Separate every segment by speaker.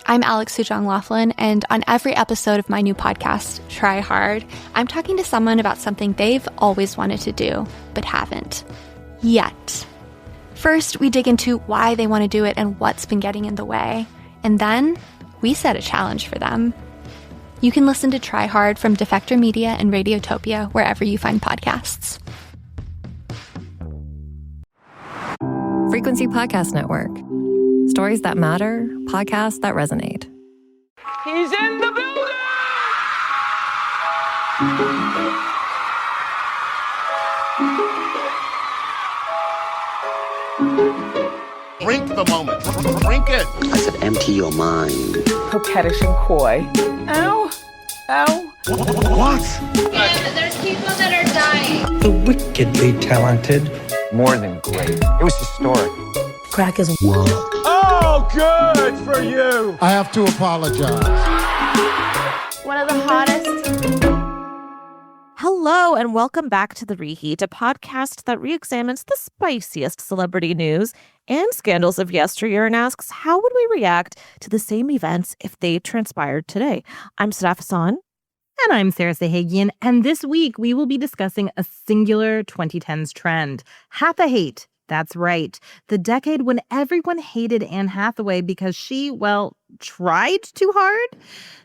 Speaker 1: I'm Alex Sujong Laughlin, and on every episode of my new podcast, Try Hard, I'm talking to someone about something they've always wanted to do, but haven't. Yet. First, we dig into why they want to do it and what's been getting in the way. And then, we set a challenge for them. You can listen to Try Hard from Defector Media and Radiotopia wherever you find podcasts.
Speaker 2: Frequency Podcast Network. Stories that matter, podcasts that resonate.
Speaker 3: He's in the building!
Speaker 4: Drink the moment. Drink it.
Speaker 5: I said empty your mind.
Speaker 3: Coquettish and coy. Ow. Ow.
Speaker 4: What?
Speaker 6: Yeah, there's people that are dying.
Speaker 7: The wickedly talented.
Speaker 8: More than great. It was historic.
Speaker 9: Crack is
Speaker 5: Whoa.
Speaker 8: Oh, good for you.
Speaker 4: I have to apologize.
Speaker 6: One of the hottest.
Speaker 9: Hello, and welcome back to The Reheat, a podcast that re-examines the spiciest celebrity news and scandals of yesteryear and asks, how would we react to the same events if they transpired today? I'm Sadaf Hassan.
Speaker 10: And I'm Sarah Sahagian, and this week we will be discussing a singular 2010s trend, Hathahate. That's right. The decade when everyone hated Anne Hathaway because she, well, tried too hard.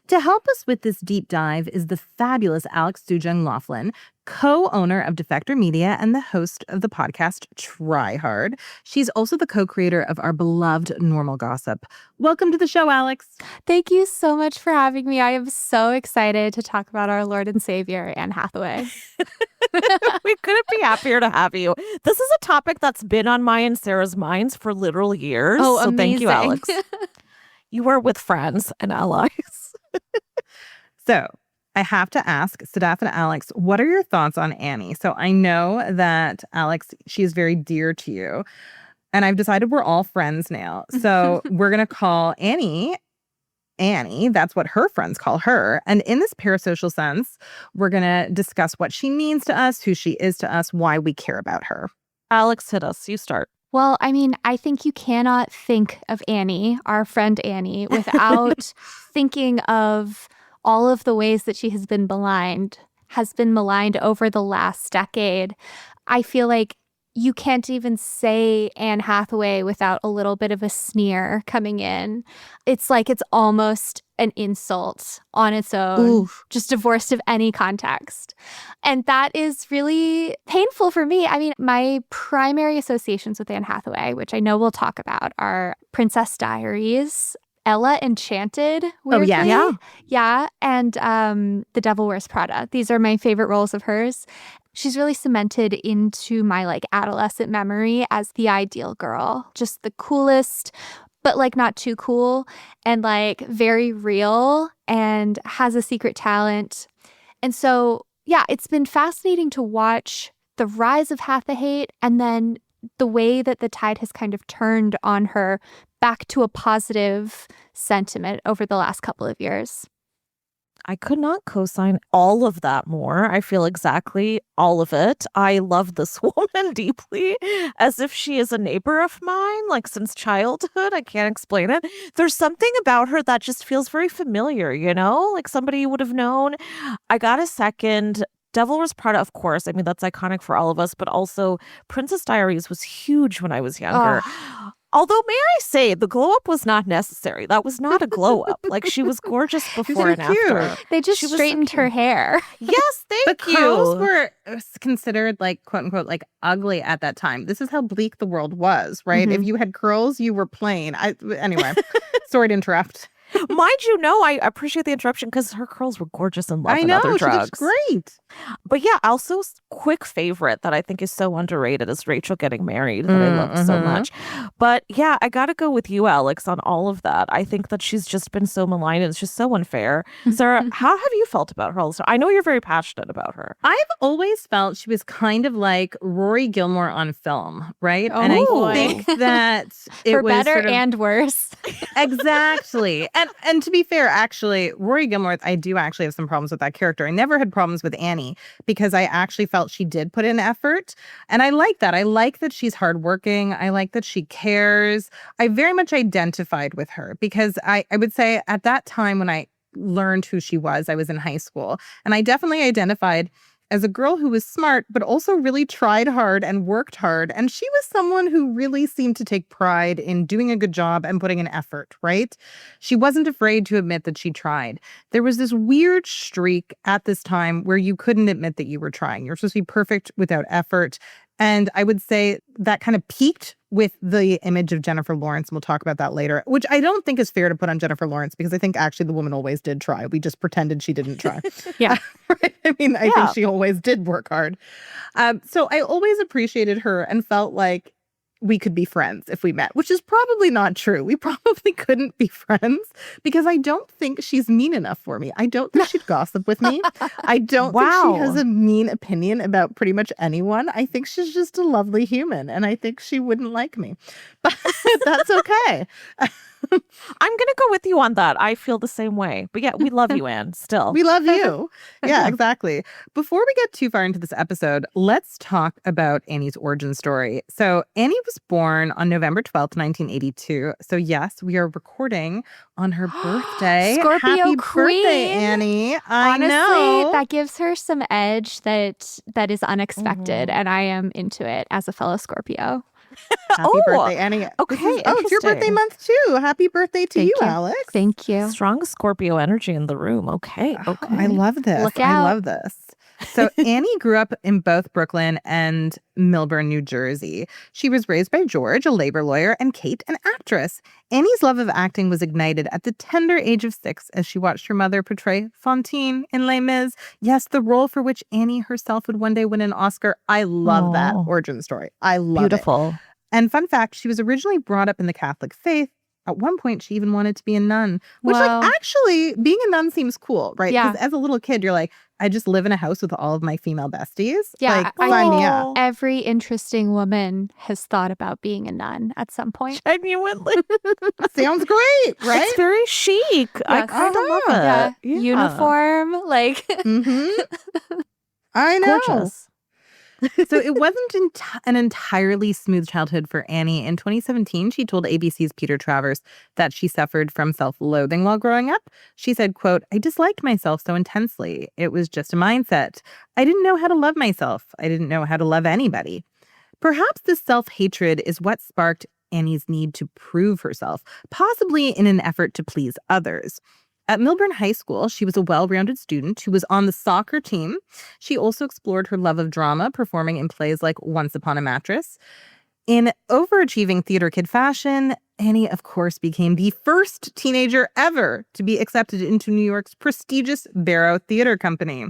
Speaker 10: To help us with this deep dive is the fabulous Alex Sujong Laughlin, co-owner of Defector Media and the host of the podcast Try Hard. She's also the co-creator of our beloved Normal Gossip. Welcome to the show, Alex.
Speaker 1: Thank you so much for having me. I am so excited to talk about our Lord and Savior, Anne Hathaway.
Speaker 9: We couldn't be happier to have you. This is a topic that's been on my and Sarah's minds for literal years.
Speaker 1: Oh,
Speaker 9: so
Speaker 1: amazing.
Speaker 9: Thank you, Alex. You were with friends and allies.
Speaker 10: So I have to ask Sadaf and Alex, what are your thoughts on Annie? So I know that, Alex, she is very dear to you. And I've decided we're all friends now. So we're going to call Annie. That's what her friends call her. And in this parasocial sense, we're going to discuss what she means to us, who she is to us, why we care about her.
Speaker 9: Alex, hit us. You start.
Speaker 1: Well, I mean, I think you cannot think of Annie, our friend Annie, without thinking of all of the ways that she has been maligned over the last decade. I feel like you can't even say Anne Hathaway without a little bit of a sneer coming in. It's like it's almost an insult on its own,
Speaker 9: Oof.
Speaker 1: just divorced of any context. And that is really painful for me. I mean, my primary associations with Anne Hathaway, which I know we'll talk about, are Princess Diaries, Ella Enchanted, weirdly.
Speaker 10: Oh,
Speaker 1: yeah, and The Devil Wears Prada. These are my favorite roles of hers. She's really cemented into my adolescent memory as the ideal girl, just the coolest, but not too cool, and very real, and has a secret talent. And so, yeah, it's been fascinating to watch the rise of Hathahate and then the way that the tide has kind of turned on her back to a positive sentiment over the last couple of years.
Speaker 9: I could not co-sign all of that more. I feel exactly all of it. I love this woman deeply, as if she is a neighbor of mine, since childhood. I can't explain it. There's something about her that just feels very familiar, like somebody you would have known. I got a second. Devil Wears Prada, of course. I mean, that's iconic for all of us, but also Princess Diaries was huge when I was younger. Although, may I say, the glow up was not necessary. That was not a glow up. She was gorgeous before and after.
Speaker 1: They just straightened her hair.
Speaker 9: Yes, thank you.
Speaker 10: The curls were considered quote unquote ugly at that time. This is how bleak the world was, right?
Speaker 1: Mm-hmm.
Speaker 10: If you had curls, you were plain. Anyway, sorry to interrupt.
Speaker 9: Mind you, no, I appreciate the interruption because her curls were gorgeous and love and other drugs.
Speaker 10: She looks great.
Speaker 9: But yeah, also quick favorite that I think is so underrated is Rachel getting married that I love so much. But yeah, I got to go with you, Alex, on all of that. I think that she's just been so maligned and it's just so unfair. Sarah, how have you felt about her all this time? I know you're very passionate about her.
Speaker 10: I've always felt she was kind of like Rory Gilmore on film, right?
Speaker 1: Oh,
Speaker 10: and I
Speaker 1: boy.
Speaker 10: think that it
Speaker 1: For
Speaker 10: was
Speaker 1: better
Speaker 10: sort of,
Speaker 1: and worse.
Speaker 10: Exactly. And And to be fair, actually, Rory Gilmore, I do actually have some problems with that character. I never had problems with Annie because I actually felt she did put in effort. And I like that. I like that she's hardworking. I like that she cares. I very much identified with her because I would say at that time when I learned who she was, I was in high school. And I definitely identified as a girl who was smart, but also really tried hard and worked hard. And she was someone who really seemed to take pride in doing a good job and putting an effort, right? She wasn't afraid to admit that she tried. There was this weird streak at this time where you couldn't admit that you were trying. You're supposed to be perfect without effort. And I would say that kind of peaked with the image of Jennifer Lawrence. And we'll talk about that later, which I don't think is fair to put on Jennifer Lawrence because I think actually the woman always did try. We just pretended she didn't try.
Speaker 1: Yeah.
Speaker 10: Right? I mean, I think she always did work hard. So I always appreciated her and felt like we could be friends if we met, which is probably not true. We probably couldn't be friends because I don't think she's mean enough for me. I don't think she'd gossip with me. I don't think she has a mean opinion about pretty much anyone. I think she's just a lovely human and I think she wouldn't like me. But that's okay.
Speaker 9: I'm going to go with you on that. I feel the same way. But yeah, we love you, Anne, still.
Speaker 10: We love you. Yeah, exactly. Before we get too far into this episode, let's talk about Annie's origin story. So Annie was born on November 12th, 1982. So yes, we are recording on her birthday.
Speaker 1: Scorpio
Speaker 10: Happy
Speaker 1: queen.
Speaker 10: birthday, Annie. I
Speaker 1: Honestly,
Speaker 10: know.
Speaker 1: that gives her some edge that is unexpected. And I am into it as a fellow Scorpio.
Speaker 10: Happy birthday, Annie.
Speaker 9: Okay,
Speaker 10: it's your birthday month too. Happy birthday to you, Alex.
Speaker 1: Thank you.
Speaker 9: Strong Scorpio energy in the room. Okay.
Speaker 10: Oh, I love this.
Speaker 1: Look out.
Speaker 10: I love this. So Annie grew up in both Brooklyn and Millburn, New Jersey. She was raised by George, a labor lawyer, and Kate, an actress. Annie's love of acting was ignited at the tender age of 6 as she watched her mother portray Fantine in Les Mis. Yes, the role for which Annie herself would one day win an Oscar. I love that origin story. I love it.
Speaker 9: Beautiful.
Speaker 10: And fun fact, she was originally brought up in the Catholic faith. At one point, she even wanted to be a nun, which like actually being a nun seems cool, right?
Speaker 1: Yeah.
Speaker 10: Because as a little kid, you're like, I just live in a house with all of my female besties.
Speaker 1: Yeah,
Speaker 10: like, sign me up.
Speaker 1: Every interesting woman has thought about being a nun at some point.
Speaker 9: Genuinely.
Speaker 10: Sounds great, right?
Speaker 9: It's very chic. I
Speaker 1: Yes.
Speaker 9: kind of love it.
Speaker 1: Yeah. Uniform, like.
Speaker 10: I know.
Speaker 9: Gorgeous.
Speaker 10: So it wasn't an entirely smooth childhood for Annie. In 2017, she told ABC's Peter Travers that she suffered from self-loathing while growing up. She said, quote, I disliked myself so intensely. It was just a mindset. I didn't know how to love myself. I didn't know how to love anybody. Perhaps this self-hatred is what sparked Annie's need to prove herself, possibly in an effort to please others. At Millburn High School, she was a well-rounded student who was on the soccer team. She also explored her love of drama, performing in plays like Once Upon a Mattress. In overachieving theater kid fashion, Annie, of course, became the first teenager ever to be accepted into New York's prestigious Barrow Theater Company.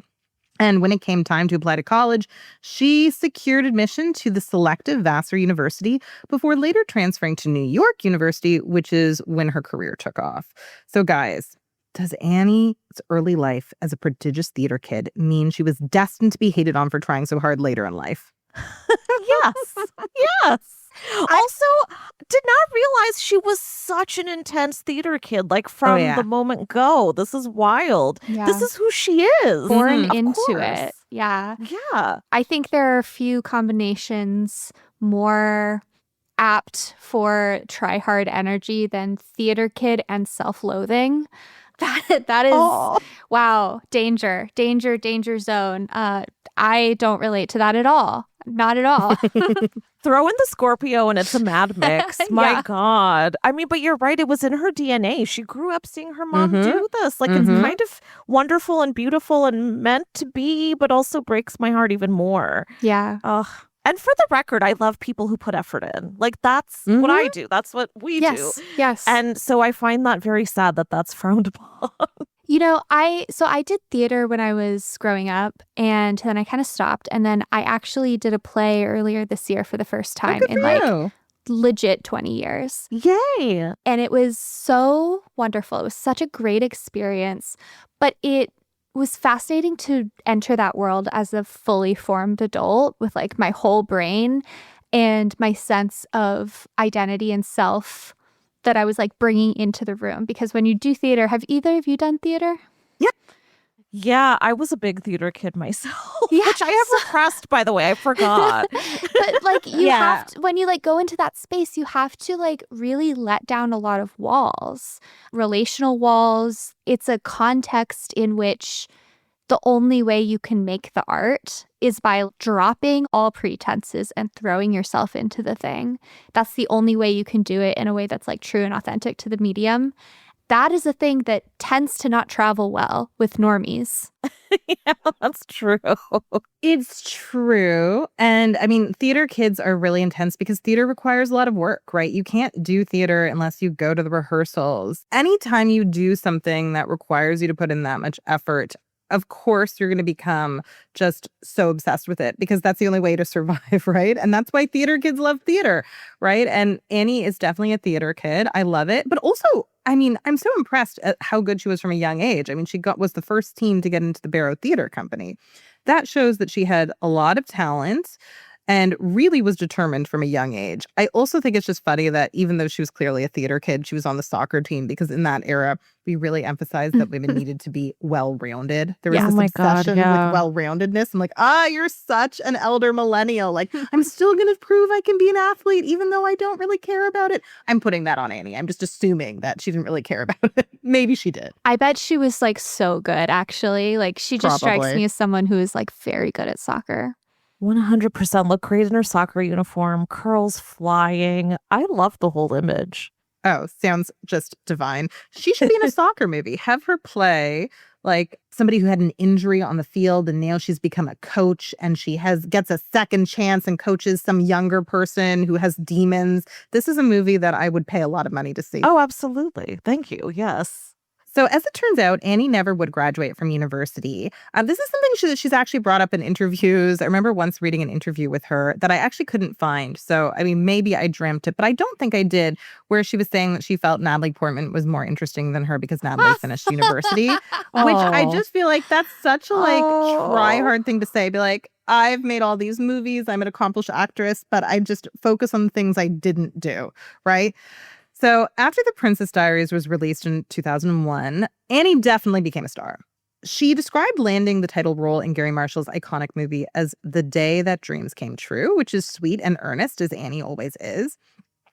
Speaker 10: And when it came time to apply to college, she secured admission to the selective Vassar University before later transferring to New York University, which is when her career took off. So guys, does Annie's early life as a prodigious theater kid mean she was destined to be hated on for trying so hard later in life?
Speaker 9: Yes. Yes. Also, did not realize she was such an intense theater kid, like from the moment go. This is wild.
Speaker 1: Yeah.
Speaker 9: This is who she is.
Speaker 1: Born
Speaker 9: Of
Speaker 1: into
Speaker 9: course.
Speaker 1: it. Yeah.
Speaker 9: Yeah.
Speaker 1: I think there are a few combinations more apt for try hard energy than theater kid and self-loathing. That is wow, danger zone. I don't relate to that at all. Not at all.
Speaker 9: Throw in the Scorpio and it's a mad mix. My
Speaker 1: Yeah.
Speaker 9: God. I mean, but you're right. It was in her DNA. She grew up seeing her mom do this. Like, it's kind of wonderful and beautiful and meant to be, but also breaks my heart even more.
Speaker 1: Yeah.
Speaker 9: Ugh. And for the record, I love people who put effort in. Like, that's what I do. That's what we do.
Speaker 1: Yes.
Speaker 9: And so I find that very sad that that's frowned upon.
Speaker 1: You know, I did theater when I was growing up, and then I kind of stopped, and then I actually did a play earlier this year for the first time in like legit 20 years.
Speaker 9: Yay.
Speaker 1: And it was so wonderful. It was such a great experience, but it was fascinating to enter that world as a fully formed adult with like my whole brain and my sense of identity and self that I was like bringing into the room. Because when you do theater, have either of you done theater?
Speaker 9: Yeah, I was a big theater kid myself,
Speaker 1: Yes.
Speaker 9: which I have repressed, by the way. I forgot.
Speaker 1: But like you have to, when you like go into that space, you have to like really let down a lot of walls, relational walls. It's a context in which the only way you can make the art is by dropping all pretenses and throwing yourself into the thing. That's the only way you can do it in a way that's like true and authentic to the medium. That is a thing that tends to not travel well with normies.
Speaker 9: Yeah, that's true.
Speaker 10: It's true. And I mean, theater kids are really intense because theater requires a lot of work, right? You can't do theater unless you go to the rehearsals. Anytime you do something that requires you to put in that much effort, of course, you're going to become just so obsessed with it because that's the only way to survive, right? And that's why theater kids love theater, right? And Annie is definitely a theater kid. I love it. But also, I mean, I'm so impressed at how good she was from a young age. I mean, she was the first teen to get into the Barrow Theater Company. That shows that she had a lot of talent and really was determined from a young age. I also think it's just funny that even though she was clearly a theater kid, she was on the soccer team because in that era, we really emphasized that women needed to be well-rounded. There was this obsession with well-roundedness. I'm like, you're such an elder millennial. Like, I'm still going to prove I can be an athlete even though I don't really care about it. I'm putting that on Annie. I'm just assuming that she didn't really care about it. Maybe she did.
Speaker 1: I bet she was like so good, actually. Like she just strikes me as someone who is like very good at soccer.
Speaker 9: 100% look great in her soccer uniform, curls flying. I love the whole image.
Speaker 10: Oh, sounds just divine. She should be in a soccer movie. Have her play like somebody who had an injury on the field and now she's become a coach and she gets a second chance and coaches some younger person who has demons. This is a movie that I would pay a lot of money to see.
Speaker 9: Oh, absolutely. Thank you. Yes.
Speaker 10: So as it turns out, Annie never would graduate from university. This is something she's actually brought up in interviews. I remember once reading an interview with her that I actually couldn't find. So, I mean, maybe I dreamt it, but I don't think I did, where she was saying that she felt Natalie Portman was more interesting than her because Natalie finished university, which I just feel like that's such a try hard thing to say. Be like, I've made all these movies. I'm an accomplished actress, but I just focus on the things I didn't do, right? So after The Princess Diaries was released in 2001, Annie definitely became a star. She described landing the title role in Gary Marshall's iconic movie as the day that dreams came true, which is sweet and earnest, as Annie always is.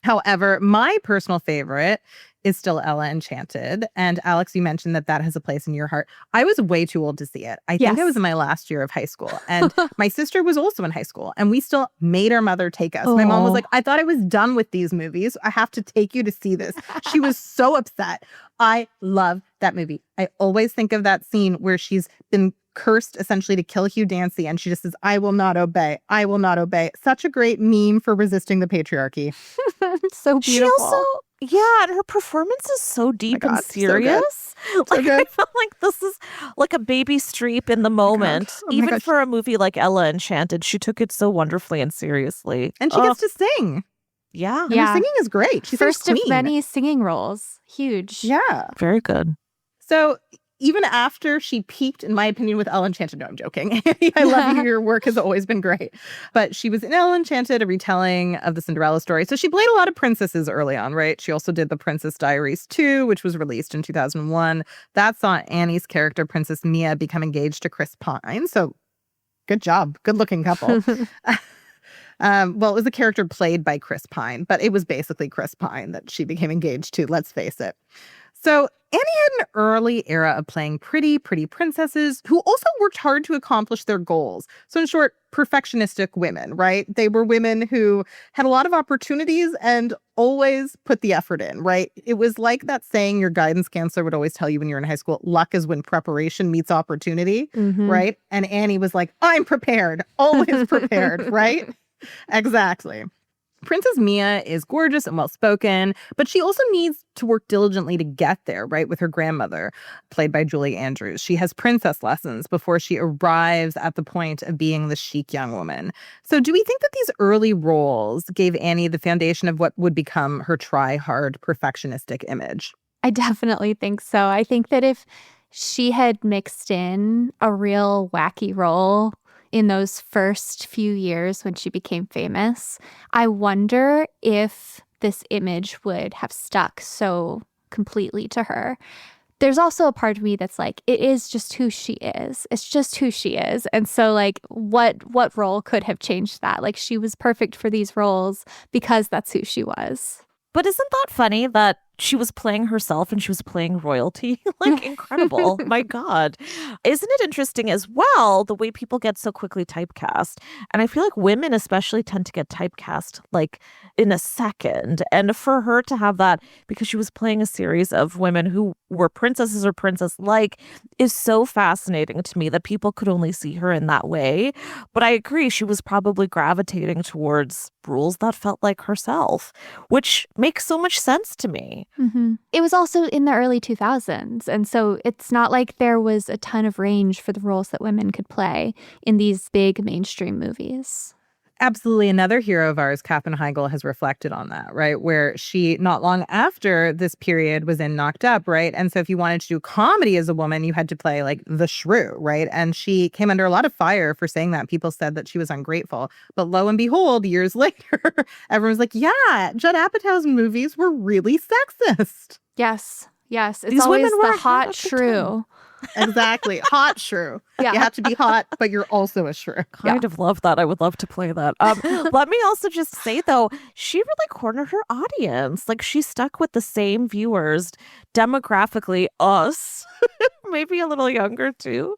Speaker 10: However, my personal favorite is still Ella Enchanted. And Alex, you mentioned that has a place in your heart. I was way too old to see it. I think I was in my last year of high school. And my sister was also in high school. And we still made our mother take us. My mom was like, I thought I was done with these movies. I have to take you to see this. She was so upset. I love that movie. I always think of that scene where she's been cursed essentially to kill Hugh Dancy. And she just says, I will not obey. I will not obey. Such a great meme for resisting the patriarchy.
Speaker 1: So beautiful.
Speaker 9: She also, and her performance is so deep and serious.
Speaker 10: So good.
Speaker 9: I felt like this is like a baby Streep in the moment. Even for a movie like Ella Enchanted, she took it so wonderfully and seriously.
Speaker 10: And she gets to sing.
Speaker 9: Yeah.
Speaker 10: And her singing is great. She's
Speaker 1: first of many singing roles. Huge.
Speaker 10: Yeah.
Speaker 9: Very good.
Speaker 10: So even after she peaked, in my opinion, with Ella Enchanted, no, I'm joking. I love you. Your work has always been great. But she was in Ella Enchanted, a retelling of the Cinderella story. So she played a lot of princesses early on, right? She also did The Princess Diaries 2, which was released in 2001. That saw Annie's character, Princess Mia, become engaged to Chris Pine. So good job. Good looking couple. Well, it was a character played by Chris Pine, but it was basically Chris Pine that she became engaged to, let's face it. So Annie had an early era of playing pretty princesses who also worked hard to accomplish their goals. So in short, perfectionistic women, right? They were women who had a lot of opportunities and always put the effort in, right? It was like that saying your guidance counselor would always tell you when you're in high school, luck is when preparation meets opportunity, right? And Annie was like, I'm prepared, always prepared, right? Exactly. Princess Mia is gorgeous and well-spoken, but she also needs to work diligently to get there, right, with her grandmother, played by Julie Andrews. She has princess lessons before she arrives at the point of being the chic young woman. So do we think that these early roles gave Annie the foundation of what would become her try-hard, perfectionistic image?
Speaker 1: I definitely think so. I think that if she had mixed in a real wacky role in those first few years when she became famous, I wonder if this image would have stuck so completely to her. There's also a part of me that's like, it is just who she is. It's just who she is. And so like, what role could have changed that? Like, she was perfect for these roles because that's who she was.
Speaker 9: But isn't that funny that she was playing herself and she was playing royalty? Like, incredible. My God. Isn't it interesting as well, the way people get so quickly typecast? And I feel like women especially tend to get typecast like in a second. And for her to have that, because she was playing a series of women who were princesses or princess-like, is so fascinating to me that people could only see her in that way. But I agree, she was probably gravitating towards roles that felt like herself, which makes so much sense to me.
Speaker 1: Mm-hmm. It was also in the early 2000s. And so it's not like there was a ton of range for the roles that women could play in these big mainstream movies.
Speaker 11: Absolutely. Another hero of ours, Katherine Heigl, has reflected on that, right? Where she, not long after this period, was in Knocked Up, right? And so if you wanted to do comedy as a woman, you had to play like the shrew, right? And she came under a lot of fire for saying that. People said that she was ungrateful. But lo and behold, years later, everyone was like, yeah, Judd Apatow's movies were really sexist.
Speaker 1: Yes. Yes. It's
Speaker 9: These
Speaker 1: always
Speaker 9: women were
Speaker 1: the hot shrew.
Speaker 11: Exactly. Hot shrew.
Speaker 1: Yeah.
Speaker 11: You have to be hot, but you're also a shrew.
Speaker 9: Kind of love that. I would love to play that. Let me also just say, though, she really cornered her audience. Like, she stuck with the same viewers, demographically, us, maybe a little younger, too.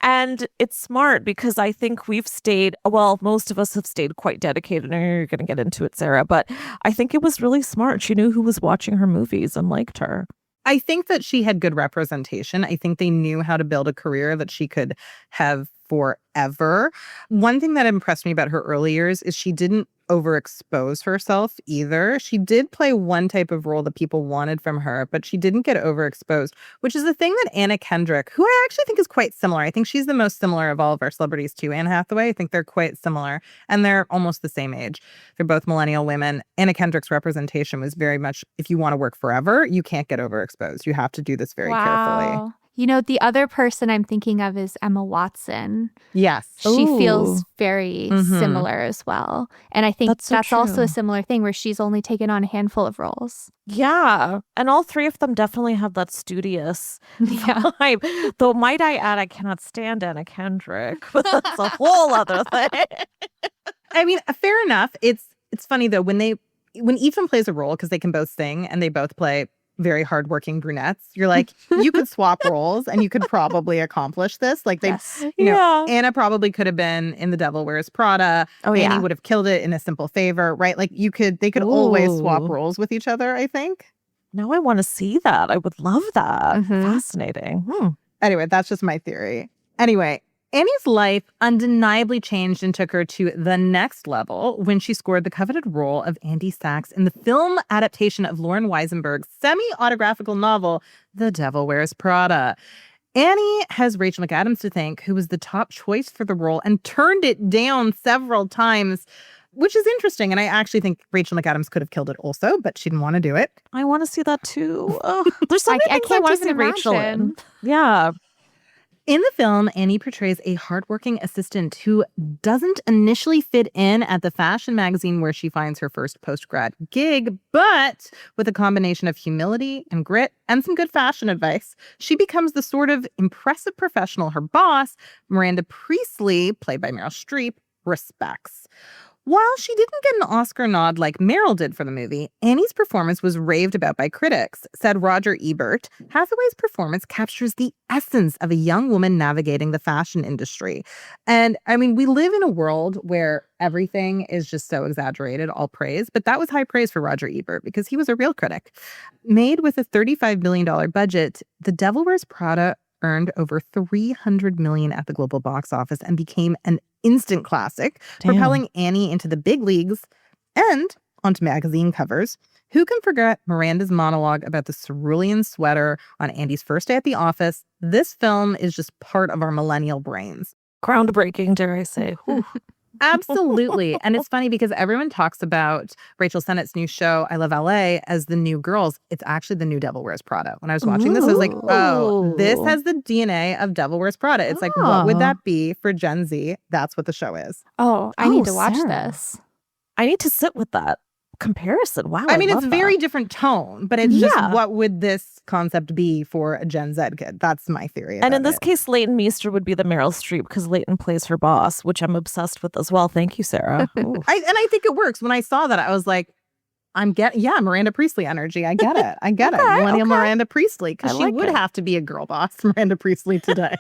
Speaker 9: And it's smart because I think we've stayed, well, most of us have stayed quite dedicated. I know you're going to get into it, Sarah, but I think it was really smart. She knew who was watching her movies and liked her.
Speaker 11: I think that she had good representation. I think they knew how to build a career that she could have forever. One thing that impressed me about her early years is she didn't overexpose herself either. She did play one type of role that people wanted from her, but she didn't get overexposed, which is the thing that Anna Kendrick, who I actually think is quite similar. I think she's the most similar of all of our celebrities to Anne Hathaway. I think they're quite similar, and they're almost the same age. They're both millennial women. Anna Kendrick's representation was very much, if you want to work forever, you can't get overexposed. You have to do this very carefully.
Speaker 1: You know, the other person I'm thinking of is Emma Watson.
Speaker 11: Yes.
Speaker 1: She feels very similar as well. And I think that's also a similar thing where she's only taken on a handful of roles.
Speaker 9: Yeah. And all three of them definitely have that studious vibe. Though, might I add, I cannot stand Anna Kendrick, but that's a whole other thing.
Speaker 11: I mean, fair enough. It's funny, though, when Ethan plays a role, because they can both sing and they both play very hardworking brunettes, you're like, you could swap roles and you could probably accomplish this. Like, you know, Anna probably could have been in The Devil Wears Prada. Annie would have killed it in A Simple Favor, right? Like, they could always swap roles with each other, I think.
Speaker 9: Now I want to see that. I would love that. Fascinating.
Speaker 11: Anyway, that's just my theory. Anyway, Annie's life undeniably changed and took her to the next level when she scored the coveted role of Andy Sachs in the film adaptation of Lauren Weisenberg's semi-autographical novel, The Devil Wears Prada. Annie has Rachel McAdams to thank, who was the top choice for the role and turned it down several times, which is interesting. And I actually think Rachel McAdams could have killed it also, but she didn't want to do it.
Speaker 9: I want to see that too. There's so many things I want to see Rachel in. Yeah.
Speaker 11: In the film, Annie portrays a hardworking assistant who doesn't initially fit in at the fashion magazine where she finds her first post-grad gig, but with a combination of humility and grit and some good fashion advice, she becomes the sort of impressive professional her boss, Miranda Priestley, played by Meryl Streep, respects. While she didn't get an Oscar nod like Meryl did for the movie, Annie's performance was raved about by critics. Said Roger Ebert, Hathaway's performance captures the essence of a young woman navigating the fashion industry. And I mean, we live in a world where everything is just so exaggerated, all praise, but that was high praise for Roger Ebert because he was a real critic. Made with a $35 million budget, The Devil Wears Prada earned over $300 million at the global box office and became an instant classic, propelling Annie into the big leagues and onto magazine covers. Who can forget Miranda's monologue about the cerulean sweater on Andy's first day at the office? This film is just part of our millennial brains.
Speaker 9: Groundbreaking, dare I say.
Speaker 11: Absolutely. And it's funny because everyone talks about Rachel Sennett's new show, I Love LA, as the new Girls. It's actually the new Devil Wears Prada. When I was watching this, I was like, oh, this has the DNA of Devil Wears Prada. It's like, what would that be for Gen Z? That's what the show is.
Speaker 1: Oh, I need to watch this.
Speaker 9: I need to sit with that. comparison. Wow.
Speaker 11: I mean, it's
Speaker 9: love
Speaker 11: very
Speaker 9: that.
Speaker 11: different tone, but it's just what would this concept be for a Gen Z kid? That's my theory.
Speaker 9: And in this
Speaker 11: it.
Speaker 9: case, Leighton Meester would be the Meryl Streep because Leighton plays her boss, which I'm obsessed with as well. Thank you, Sarah.
Speaker 11: I think it works. When I saw that, I was like, Miranda Priestley energy. I get it. I get it. Millennial Miranda Priestley, because she would have to be a girl boss, Miranda Priestley today.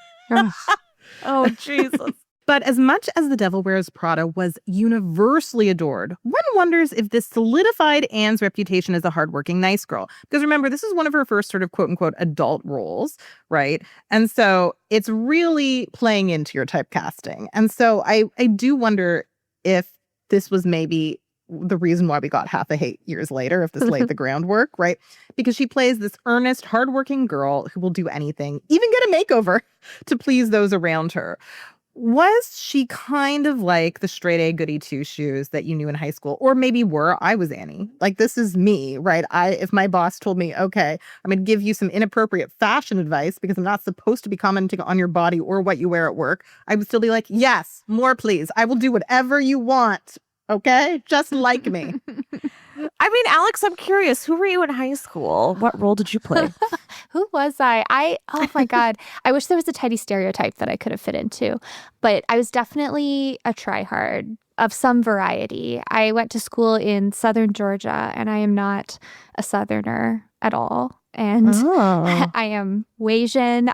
Speaker 9: Oh, Jesus.
Speaker 11: But as much as The Devil Wears Prada was universally adored, one wonders if this solidified Anne's reputation as a hardworking nice girl. Because remember, this is one of her first sort of quote-unquote adult roles, right? And so it's really playing into your typecasting. And so I do wonder if this was maybe the reason why we got Half a Hate years later, if this laid the groundwork, right? Because she plays this earnest, hardworking girl who will do anything, even get a makeover to please those around her. Was she kind of like the straight A goody two-shoes that you knew in high school? Or maybe I was Annie. Like, this is me, right? If my boss told me, okay, I'm going to give you some inappropriate fashion advice because I'm not supposed to be commenting on your body or what you wear at work, I would still be like, yes, more please. I will do whatever you want. Okay? Just like me.
Speaker 9: I mean, Alex, I'm curious. Who were you in high school? What role did you play?
Speaker 1: Who was I? Oh my God. I wish there was a tiny stereotype that I could have fit into. But I was definitely a tryhard of some variety. I went to school in Southern Georgia, and I am not a Southerner at all. And I am Wasian.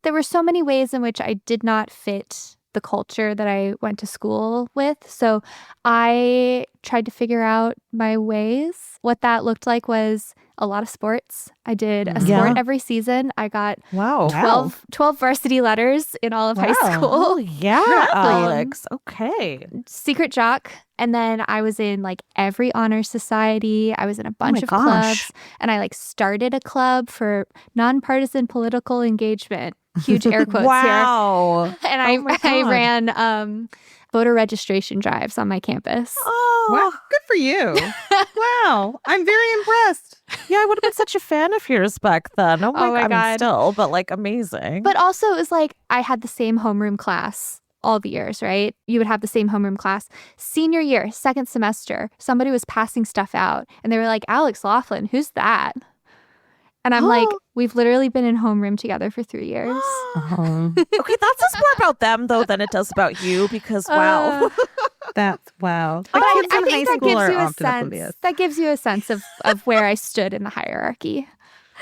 Speaker 1: There were so many ways in which I did not fit the culture that I went to school with. So I tried to figure out my ways. What that looked like was a lot of sports. I did a sport every season. I got 12 varsity letters in all of high school.
Speaker 9: Oh, yeah, Alex. Okay.
Speaker 1: Secret jock. And then I was in like every honor society. I was in a bunch of clubs. And I started a club for nonpartisan political engagement. Huge air quotes here. And I ran voter registration drives on my campus.
Speaker 11: Oh, wow. Good for you. Wow. I'm very impressed.
Speaker 9: Yeah, I would have been such a fan of yours back then. Oh my God. I mean, still, but amazing.
Speaker 1: But also it was I had the same homeroom class all the years, right? You would have the same homeroom class. Senior year, second semester, somebody was passing stuff out and they were like, Alex Laughlin, who's that? And I'm like, we've literally been in homeroom together for 3 years.
Speaker 9: Okay, that says more about them, though, than it does about you, because, wow.
Speaker 11: That's wow.
Speaker 1: But I think that gives you a sense. That gives you a sense of where I stood in the hierarchy.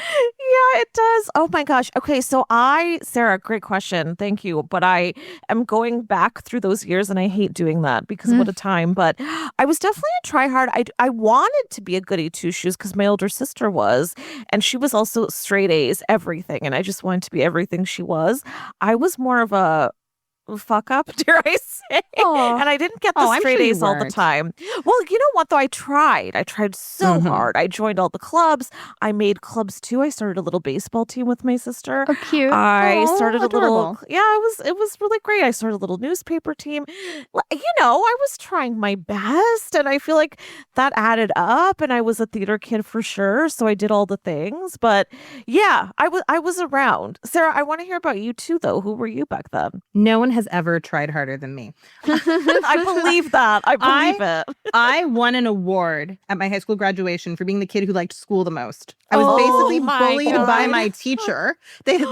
Speaker 9: Yeah, it does. Oh my gosh. Okay, so Sarah, great question. Thank you. But I am going back through those years and I hate doing that because what a time. But I was definitely a tryhard. I wanted to be a goody two-shoes because my older sister was, and she was also straight A's, everything. And I just wanted to be everything she was. I was more of a fuck up, dare I say. And I didn't get the straight A's all the time. Well, you know what, though? I tried so hard. I joined all the clubs. I made clubs too. I started a little baseball team with my sister.
Speaker 1: Oh, cute.
Speaker 9: I started a little, it was really great. I started a little newspaper team. I was trying my best and I feel like that added up, and I was a theater kid for sure. So I did all the things, but yeah, I was around. Sarah, I want to hear about you too, though. Who were you back then?
Speaker 11: No one has ever tried harder than me.
Speaker 9: I believe that. I believe it.
Speaker 11: I won an award at my high school graduation for being the kid who liked school the most. I was basically bullied by my teacher. They had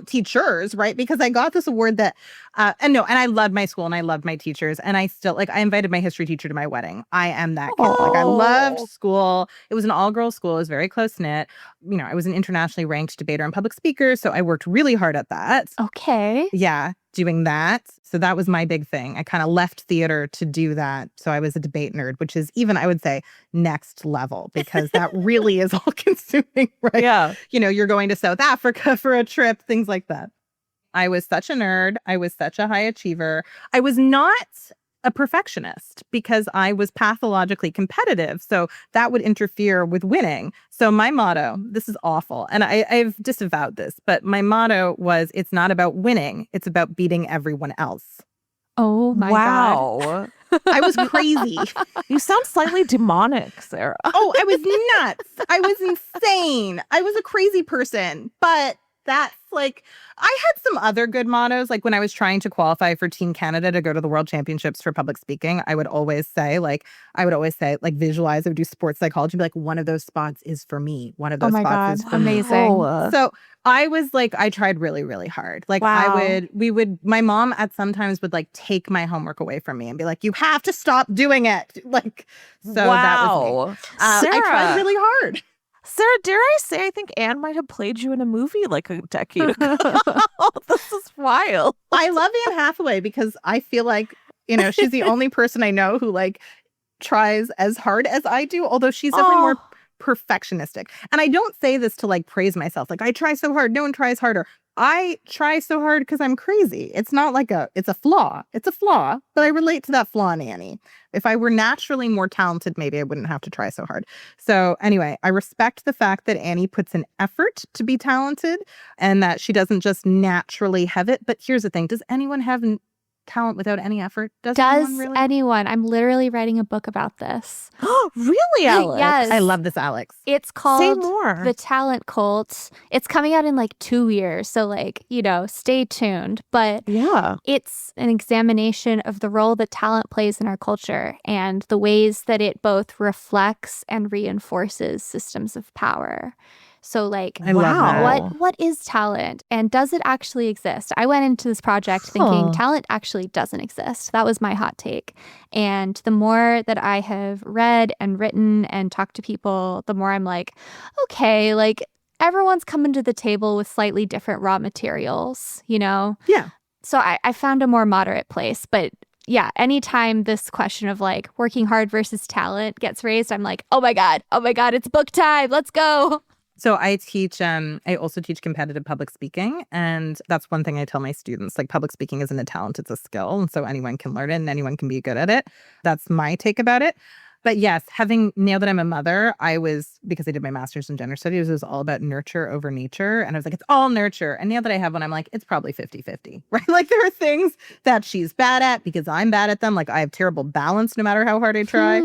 Speaker 11: teachers, right? Because I got this award that, and I loved my school and I loved my teachers. And I still, I invited my history teacher to my wedding. I am that kid. I loved school. It was an all-girls school. It was very close-knit. I was an internationally ranked debater and public speaker. So I worked really hard at that.
Speaker 1: Okay.
Speaker 11: Yeah. Doing that. So that was my big thing. I kind of left theater to do that. So I was a debate nerd, which is even, I would say, next level, because that really is all consuming, right?
Speaker 9: Yeah.
Speaker 11: You're going to South Africa for a trip, things like that. I was such a nerd. I was such a high achiever. I was not a perfectionist because I was pathologically competitive. So that would interfere with winning. So my motto, this is awful, and I've disavowed this, but my motto was, it's not about winning, it's about beating everyone else.
Speaker 1: Oh my God.
Speaker 9: Wow.
Speaker 11: I was crazy.
Speaker 9: You sound slightly demonic, Sarah.
Speaker 11: Oh, I was nuts. I was insane. I was a crazy person, but that's like, I had some other good mottos. Like when I was trying to qualify for Team Canada to go to the World Championships for public speaking, I would always say, visualize, I would do sports psychology, be like, one of those spots is for me. One of those spots is for me.
Speaker 1: Amazing.
Speaker 11: So I was like, I tried really, really hard. Like my mom at sometimes would like take my homework away from me and be like, you have to stop doing it. Like, so that was me. I tried really hard.
Speaker 9: Sarah, dare I say, I think Anne might have played you in a movie like a decade ago. This is wild.
Speaker 11: I love Anne Hathaway because I feel like, she's the only person I know who like tries as hard as I do, although she's definitely more perfectionistic. And I don't say this to like praise myself. Like I try so hard. No one tries harder. I try so hard because I'm crazy. It's not like it's a flaw. It's a flaw, but I relate to that flaw in Annie. If I were naturally more talented, maybe I wouldn't have to try so hard. So anyway, I respect the fact that Annie puts an effort to be talented and that she doesn't just naturally have it. But here's the thing. Does anyone have talent without any effort? Does
Speaker 1: anyone? I'm literally writing a book about this.
Speaker 9: Really, Alex?
Speaker 1: Yes.
Speaker 11: I love this, Alex.
Speaker 1: It's called
Speaker 9: Say more.
Speaker 1: The Talent Cult. It's coming out in like 2 years. So like, stay tuned. But
Speaker 9: yeah,
Speaker 1: it's an examination of the role that talent plays in our culture and the ways that it both reflects and reinforces systems of power. So like, what is talent and does it actually exist? I went into this project thinking talent actually doesn't exist. That was my hot take. And the more that I have read and written and talked to people, the more I'm like, okay, like everyone's coming to the table with slightly different raw materials, Yeah. So I found a more moderate place. But yeah, anytime this question of like working hard versus talent gets raised, I'm like, oh my God, it's book time. Let's go.
Speaker 11: So I also teach competitive public speaking. And that's one thing I tell my students, like public speaking isn't a talent, it's a skill. And so anyone can learn it and anyone can be good at it. That's my take about it. But yes, now that I'm a mother, because I did my master's in gender studies, it was all about nurture over nature. And I was like, it's all nurture. And now that I have one, I'm like, it's probably 50-50, right? Like there are things that she's bad at because I'm bad at them. Like I have terrible balance no matter how hard I try.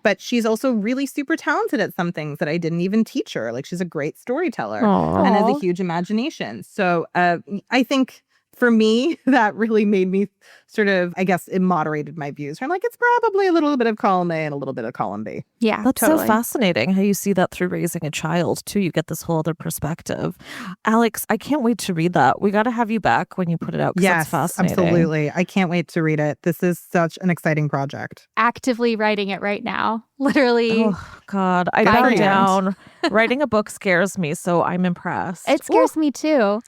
Speaker 11: But she's also really super talented at some things that I didn't even teach her. Like she's a great storyteller and has a huge imagination. So I think for me, that really made me sort of, I guess, it moderated my views. I'm like, it's probably a little bit of column A and a little bit of column B.
Speaker 1: Yeah,
Speaker 9: that's
Speaker 1: totally.
Speaker 9: so fascinating how you see that through raising a child, too. You get this whole other perspective. Alex, I can't wait to read that. We got to have you back when you put it out.
Speaker 11: Yes,
Speaker 9: that's fascinating.
Speaker 11: Absolutely. I can't wait to read it. This is such an exciting project.
Speaker 1: Actively writing it right now. Literally.
Speaker 9: Oh, God. I bow down. Writing a book scares me, so I'm impressed.
Speaker 1: It scares me, too.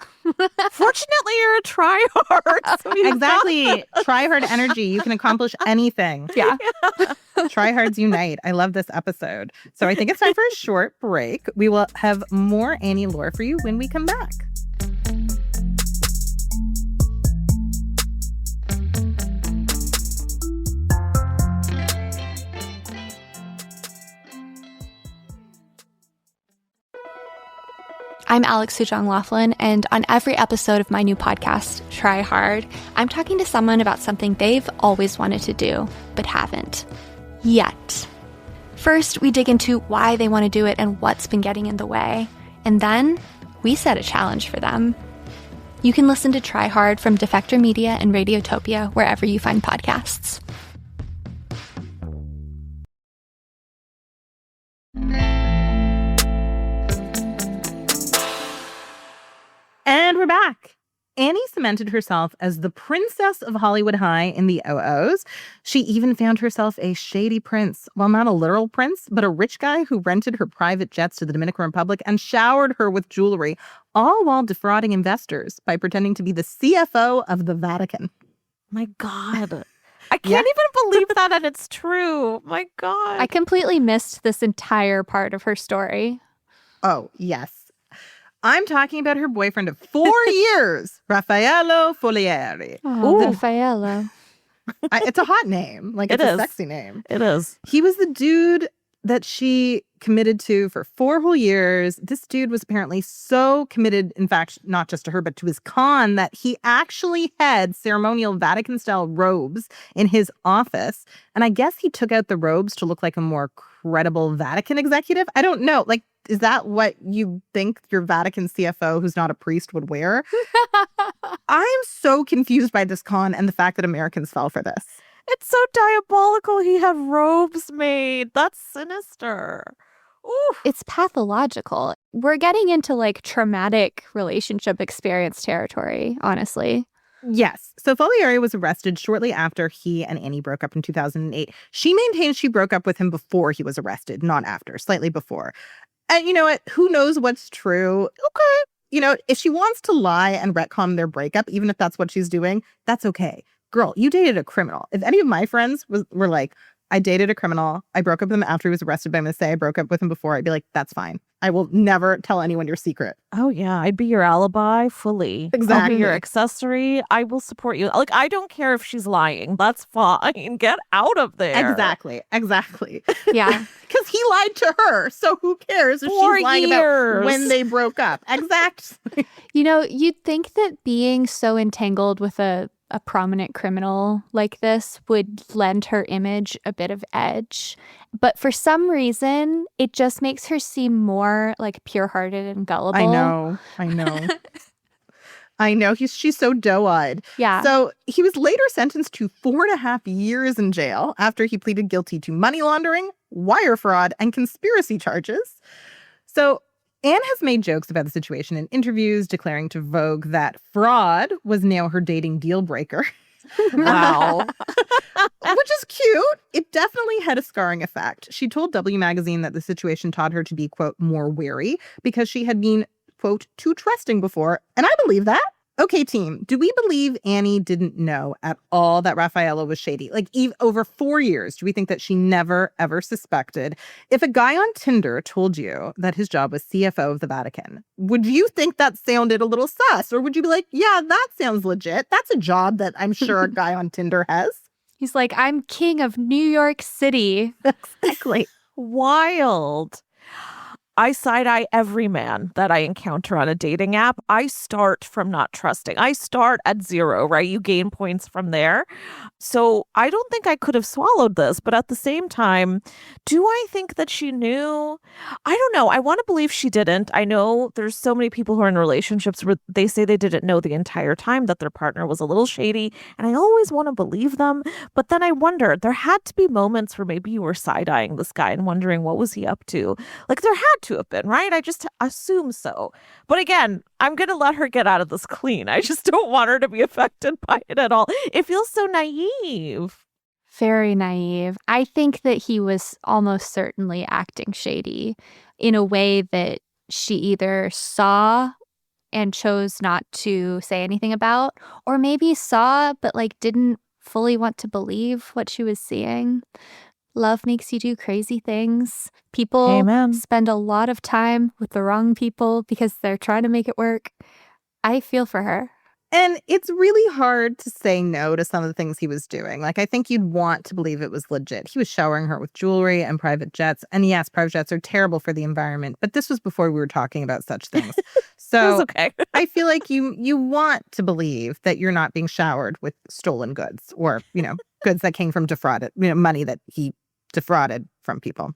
Speaker 9: Fortunately, you're a try-hard. So
Speaker 11: exactly. Try-hard energy. You can accomplish anything.
Speaker 1: Yeah.
Speaker 11: Try-hards unite. I love this episode. So I think it's time for a short break. We will have more Annie lore for you when we come back.
Speaker 1: I'm Alex Sujong Laughlin, and on every episode of my new podcast, Try Hard, I'm talking to someone about something they've always wanted to do, but haven't. Yet. First, we dig into why they want to do it and what's been getting in the way. And then, we set a challenge for them. You can listen to Try Hard from Defector Media and Radiotopia wherever you find podcasts.
Speaker 11: And we're back. Annie cemented herself as the princess of Hollywood High in the OOs. She even found herself a shady prince. Well, not a literal prince, but a rich guy who rented her private jets to the Dominican Republic and showered her with jewelry, all while defrauding investors by pretending to be the CFO of the Vatican.
Speaker 9: My God. I can't even believe that, and it's true. My God.
Speaker 1: I completely missed this entire part of her story.
Speaker 11: Oh, yes. I'm talking about her boyfriend of 4 years, Raffaello Folieri.
Speaker 1: Oh, Raffaello.
Speaker 11: It's a hot name. Like, it's a sexy name.
Speaker 9: It is.
Speaker 11: He was the dude that she committed to for 4 whole years. This dude was apparently so committed, in fact, not just to her, but to his con, that he actually had ceremonial Vatican-style robes in his office. And I guess he took out the robes to look like a more credible Vatican executive. I don't know. Like, Is that what you think your Vatican CFO, who's not a priest, would wear? I'm so confused by this con and the fact that Americans fell for this.
Speaker 9: It's so diabolical. He had robes made. That's sinister. Ooh.
Speaker 1: It's pathological. We're getting into like traumatic relationship experience territory, honestly.
Speaker 11: Yes. So Foliari was arrested shortly after he and Annie broke up in 2008. She maintains she broke up with him before he was arrested, not after, slightly before. And you know what? Who knows what's true? Okay. You know, if she wants to lie and retcon their breakup, even if that's what she's doing, that's okay. Girl, you dated a criminal. If any of my friends were like, I dated a criminal, I broke up with him after he was arrested, but I'm going to say I broke up with him before, I'd be like, that's fine. I will never tell anyone your secret.
Speaker 9: Oh, yeah. I'd be your alibi fully.
Speaker 11: Exactly.
Speaker 9: I'll be your accessory. I will support you. Like, I don't care if she's lying. That's fine. Get out of there.
Speaker 11: Exactly.
Speaker 1: Yeah.
Speaker 11: Because he lied to her. So who cares if she's lying about when they broke up? Exactly.
Speaker 1: You know, you'd think that being so entangled with a prominent criminal like this would lend her image a bit of edge. But for some reason, it just makes her seem more like pure-hearted and gullible.
Speaker 11: I know. She's so doe-eyed.
Speaker 1: Yeah.
Speaker 11: So he was later sentenced to 4.5 years in jail after he pleaded guilty to money laundering, wire fraud, and conspiracy charges. So Anne has made jokes about the situation in interviews, declaring to Vogue that fraud was now her dating deal breaker.
Speaker 9: Wow.
Speaker 11: Which is cute. It definitely had a scarring effect. She told W Magazine that the situation taught her to be, quote, more wary because she had been, quote, too trusting before. And I believe that. Okay, team, do we believe Annie didn't know at all that Raffaella was shady? Like, over 4 years, do we think that she never, ever suspected? If a guy on Tinder told you that his job was CFO of the Vatican, would you think that sounded a little sus? Or would you be like, yeah, that sounds legit. That's a job that I'm sure a guy on Tinder has.
Speaker 1: He's like, I'm king of New York City.
Speaker 11: Exactly.
Speaker 9: Wild. I side-eye every man that I encounter on a dating app. I start from not trusting. I start at 0, right? You gain points from there. So I don't think I could have swallowed this. But at the same time, do I think that she knew? I don't know. I want to believe she didn't. I know there's so many people who are in relationships where they say they didn't know the entire time that their partner was a little shady. And I always want to believe them. But then I wonder, there had to be moments where maybe you were side-eyeing this guy and wondering what was he up to? Like there had to have been, right? I just assume so. But again, I'm going to let her get out of this clean. I just don't want her to be affected by it at all. It feels so naive.
Speaker 1: Very naive. I think that he was almost certainly acting shady in a way that she either saw and chose not to say anything about, or maybe saw but like didn't fully want to believe what she was seeing. Love makes you do crazy things. People
Speaker 9: Amen.
Speaker 1: Spend a lot of time with the wrong people because they're trying to make it work. I feel for her.
Speaker 11: And it's really hard to say no to some of the things he was doing. Like, I think you'd want to believe it was legit. He was showering her with jewelry and private jets. And yes, private jets are terrible for the environment. But this was before we were talking about such things. So
Speaker 9: okay.
Speaker 11: I feel like you want to believe that you're not being showered with stolen goods or, goods that came from defrauded, money that he defrauded from people.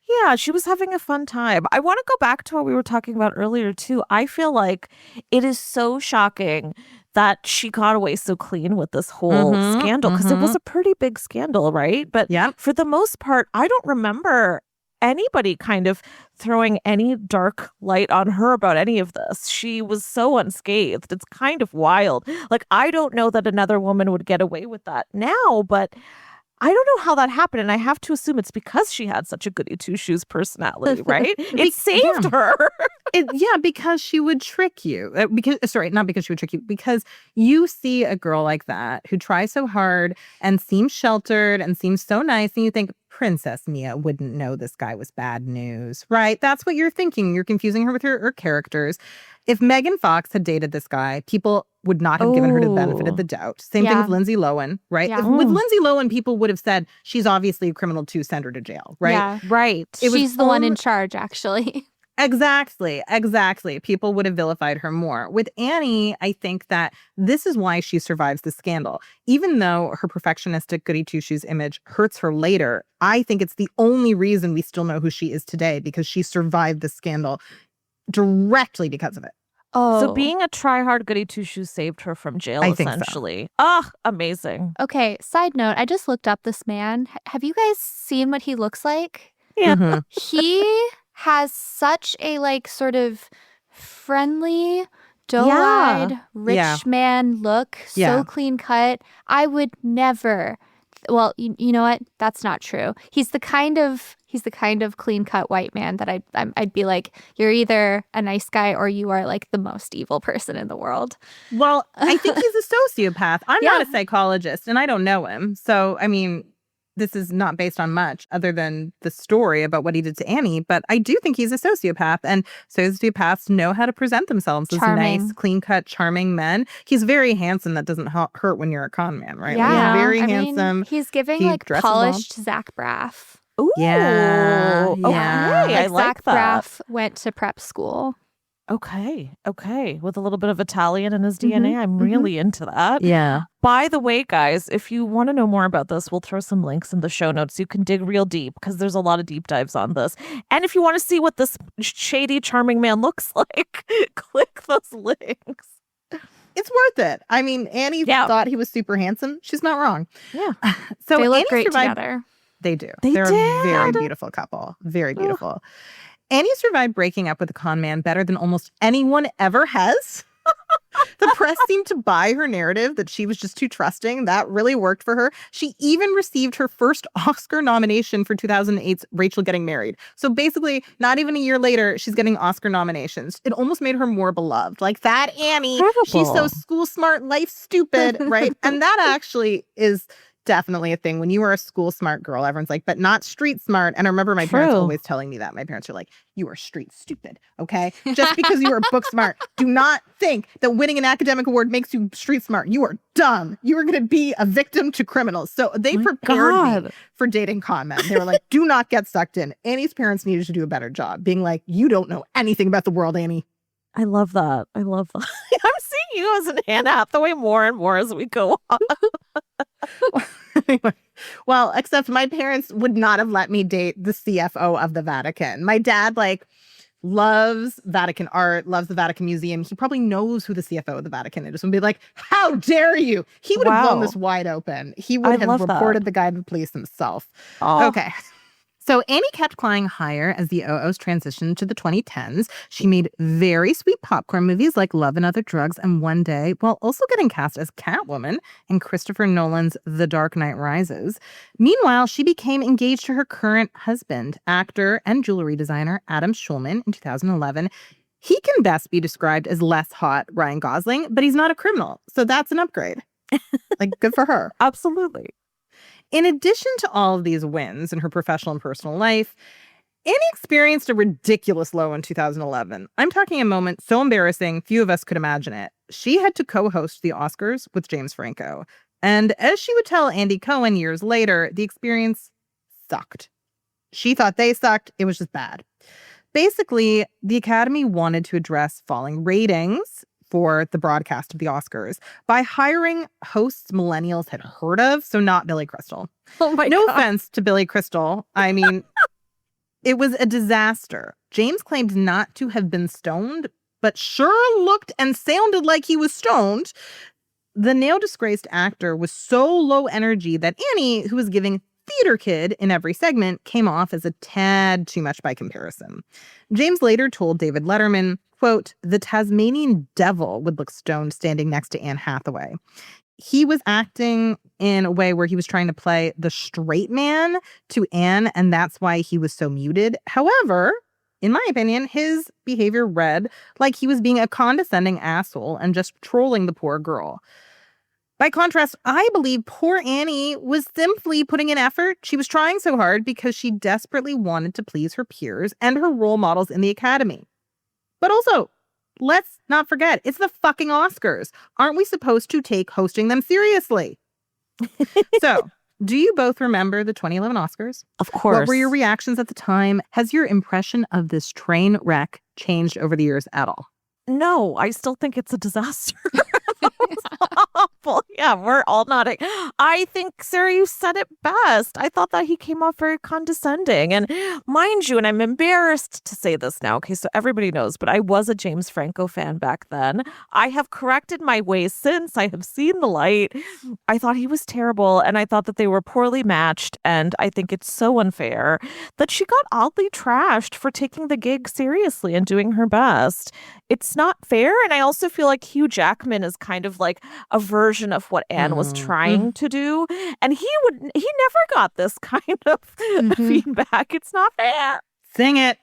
Speaker 9: Yeah, she was having a fun time. I want to go back to what we were talking about earlier, too. I feel like it is so shocking that she got away so clean with this whole scandal because it was a pretty big scandal, right? But for the most part, I don't remember anybody kind of throwing any dark light on her about any of this. She was so unscathed. It's kind of wild. Like, I don't know that another woman would get away with that now, but I don't know how that happened, and I have to assume it's because she had such a goody-two-shoes personality, right? It saved her.
Speaker 11: Because she would trick you. Not because she would trick you, because you see a girl like that who tries so hard and seems sheltered and seems so nice, and you think, Princess Mia wouldn't know this guy was bad news, right? That's what you're thinking. You're confusing her with her characters. If Megan Fox had dated this guy, people would not have given her the benefit of the doubt. Same thing with Lindsay Lohan, right?
Speaker 1: Yeah.
Speaker 11: With Lindsay Lohan, people would have said, she's obviously a criminal too, send her to jail, right?
Speaker 1: Yeah.
Speaker 9: Right.
Speaker 1: She's the one in charge, actually.
Speaker 11: Exactly. People would have vilified her more. With Annie, I think that this is why she survives the scandal. Even though her perfectionistic goody two-shoes image hurts her later, I think it's the only reason we still know who she is today, because she survived the scandal directly because of it.
Speaker 1: Oh.
Speaker 9: So being a try-hard goody two-shoes saved her from jail,
Speaker 11: I think so.
Speaker 9: essentially. Ah, amazing.
Speaker 1: Okay, side note, I just looked up this man. Have you guys seen what he looks like?
Speaker 9: Yeah.
Speaker 11: Mhm.
Speaker 1: He has such a like sort of friendly, doe-eyed, rich
Speaker 11: Yeah.
Speaker 1: man look,
Speaker 11: Yeah.
Speaker 1: so clean cut. I would never. Well, you know what? That's not true. He's the kind of clean cut white man that I'd be like, you're either a nice guy or you are like the most evil person in the world.
Speaker 11: Well, I think he's a sociopath. I'm
Speaker 1: Yeah.
Speaker 11: not a psychologist, and I don't know him. So, I mean, this is not based on much other than the story about what he did to Annie, but I do think he's a sociopath, and sociopaths know how to present themselves as
Speaker 1: Charming.
Speaker 11: nice, clean-cut, charming men. He's very handsome. That doesn't hurt when you're a con man, right? Like,
Speaker 1: Yeah,
Speaker 11: he's very
Speaker 1: I mean,
Speaker 11: handsome.
Speaker 1: he's giving
Speaker 11: He
Speaker 1: like
Speaker 11: dresses well.
Speaker 1: polished Zach Braff.
Speaker 9: Ooh.
Speaker 11: Yeah.
Speaker 9: Okay, I
Speaker 1: Like
Speaker 9: like
Speaker 1: Zach
Speaker 9: that.
Speaker 1: Braff went to prep school.
Speaker 9: Okay. With a little bit of Italian in his DNA. I'm really into that.
Speaker 11: Yeah.
Speaker 9: By the way, guys, if you want to know more about this, we'll throw some links in the show notes. You can dig real deep because there's a lot of deep dives on this. And if you want to see what this shady, charming man looks like, click those links.
Speaker 11: It's worth it. I mean, Annie thought he was super handsome. She's not wrong.
Speaker 9: Yeah.
Speaker 11: So
Speaker 1: They look
Speaker 11: Annie
Speaker 1: great
Speaker 11: survived.
Speaker 1: together.
Speaker 11: They do.
Speaker 9: They
Speaker 11: They're a very
Speaker 9: did.
Speaker 11: beautiful couple. Very beautiful. Annie survived breaking up with a con man better than almost anyone ever has. The press seemed to buy her narrative that she was just too trusting. That really worked for her. She even received her first Oscar nomination for 2008's Rachel Getting Married. So basically, not even a year later, she's getting Oscar nominations. It almost made her more beloved. Like that Annie, she's so school smart, life stupid, right? And that actually is definitely a thing. When you are a school smart girl, everyone's like, but not street smart. And I remember my parents always telling me that. My parents are like, you are street stupid, okay? Just because you are book smart, do not think that winning an academic award makes you street smart. You are dumb. You are going to be a victim to criminals. So they prepared me for dating con men. They were like, do not get sucked in. Annie's parents needed to do a better job being like, you don't know anything about the world, Annie.
Speaker 9: I love that. I'm seeing you as an Anne Hathaway more and more as we go on.
Speaker 11: Anyway, well, except my parents would not have let me date the CFO of the Vatican. My dad, loves Vatican art, loves the Vatican Museum. He probably knows who the CFO of the Vatican is and be like, how dare you? He would have blown this wide open. He would have reported the guy to the police himself.
Speaker 9: Oh.
Speaker 11: Okay. So Annie kept climbing higher as the OOs transitioned to the 2010s. She made very sweet popcorn movies like Love and Other Drugs and One Day, while also getting cast as Catwoman in Christopher Nolan's The Dark Knight Rises. Meanwhile, she became engaged to her current husband, actor and jewelry designer Adam Schulman, in 2011. He can best be described as less hot Ryan Gosling, but he's not a criminal, so that's an upgrade. Good for her.
Speaker 9: Absolutely.
Speaker 11: In addition to all of these wins in her professional and personal life, Annie experienced a ridiculous low in 2011. I'm talking a moment so embarrassing, few of us could imagine it. She had to co-host the Oscars with James Franco. And as she would tell Andy Cohen years later, the experience sucked. She thought they sucked. It was just bad. Basically, the Academy wanted to address falling ratings for the broadcast of the Oscars by hiring hosts millennials had heard of, so not Billy Crystal.
Speaker 9: Oh my
Speaker 11: No
Speaker 9: God.
Speaker 11: offense to Billy Crystal. I mean, it was a disaster. James claimed not to have been stoned, but sure looked and sounded like he was stoned. The now-disgraced actor was so low energy that Annie, who was giving theater kid in every segment, came off as a tad too much by comparison. James later told David Letterman, quote, the Tasmanian devil would look stoned standing next to Anne Hathaway. He was acting in a way where he was trying to play the straight man to Anne, and that's why he was so muted. However, in my opinion, his behavior read like he was being a condescending asshole and just trolling the poor girl. By contrast, I believe poor Annie was simply putting in effort. She was trying so hard because she desperately wanted to please her peers and her role models in the Academy. But also, let's not forget, it's the fucking Oscars. Aren't we supposed to take hosting them seriously? So, Do you both remember the 2011 Oscars?
Speaker 9: Of course.
Speaker 11: What were your reactions at the time? Has your impression of this train wreck changed over the years at all?
Speaker 9: No, I still think it's a disaster. That was awful. Yeah, we're all nodding. I think, Sarah, you said it best. I thought that he came off very condescending. And mind you, and I'm embarrassed to say this now, okay, so everybody knows, but I was a James Franco fan back then. I have corrected my ways since. I have seen the light. I thought he was terrible, and I thought that they were poorly matched, and I think it's so unfair that she got oddly trashed for taking the gig seriously and doing her best. It's not fair, and I also feel like Hugh Jackman is kind of like a version of what Anne was trying to do, and he never got this kind of feedback. It's not fair.
Speaker 11: Sing it.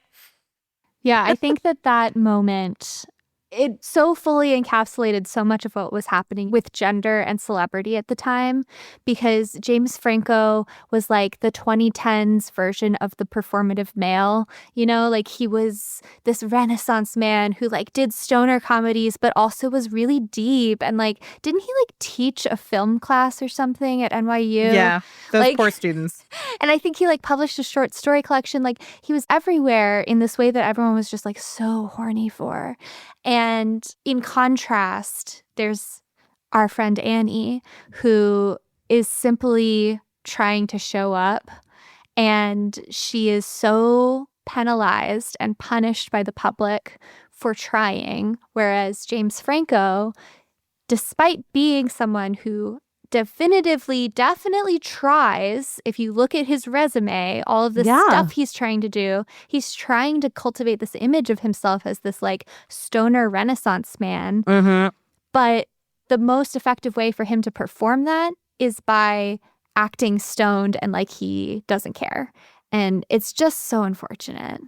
Speaker 1: Yeah, I think that moment, it so fully encapsulated so much of what was happening with gender and celebrity at the time, because James Franco was like the 2010s version of the performative male. You know, like he was this Renaissance man who like did stoner comedies, but also was really deep. And like, didn't he like teach a film class or something at NYU?
Speaker 11: Yeah, those
Speaker 1: like,
Speaker 11: poor students.
Speaker 1: And I think he like published a short story collection. Like he was everywhere in this way that everyone was just like so horny for. And in contrast, there's our friend Annie, who is simply trying to show up, and she is so penalized and punished by the public for trying, whereas James Franco, despite being someone who definitely tries, if you look at his resume, all of the stuff he's trying to do, he's trying to cultivate this image of himself as this like stoner Renaissance man. But the most effective way for him to perform that is by acting stoned and like he doesn't care. And it's just so unfortunate.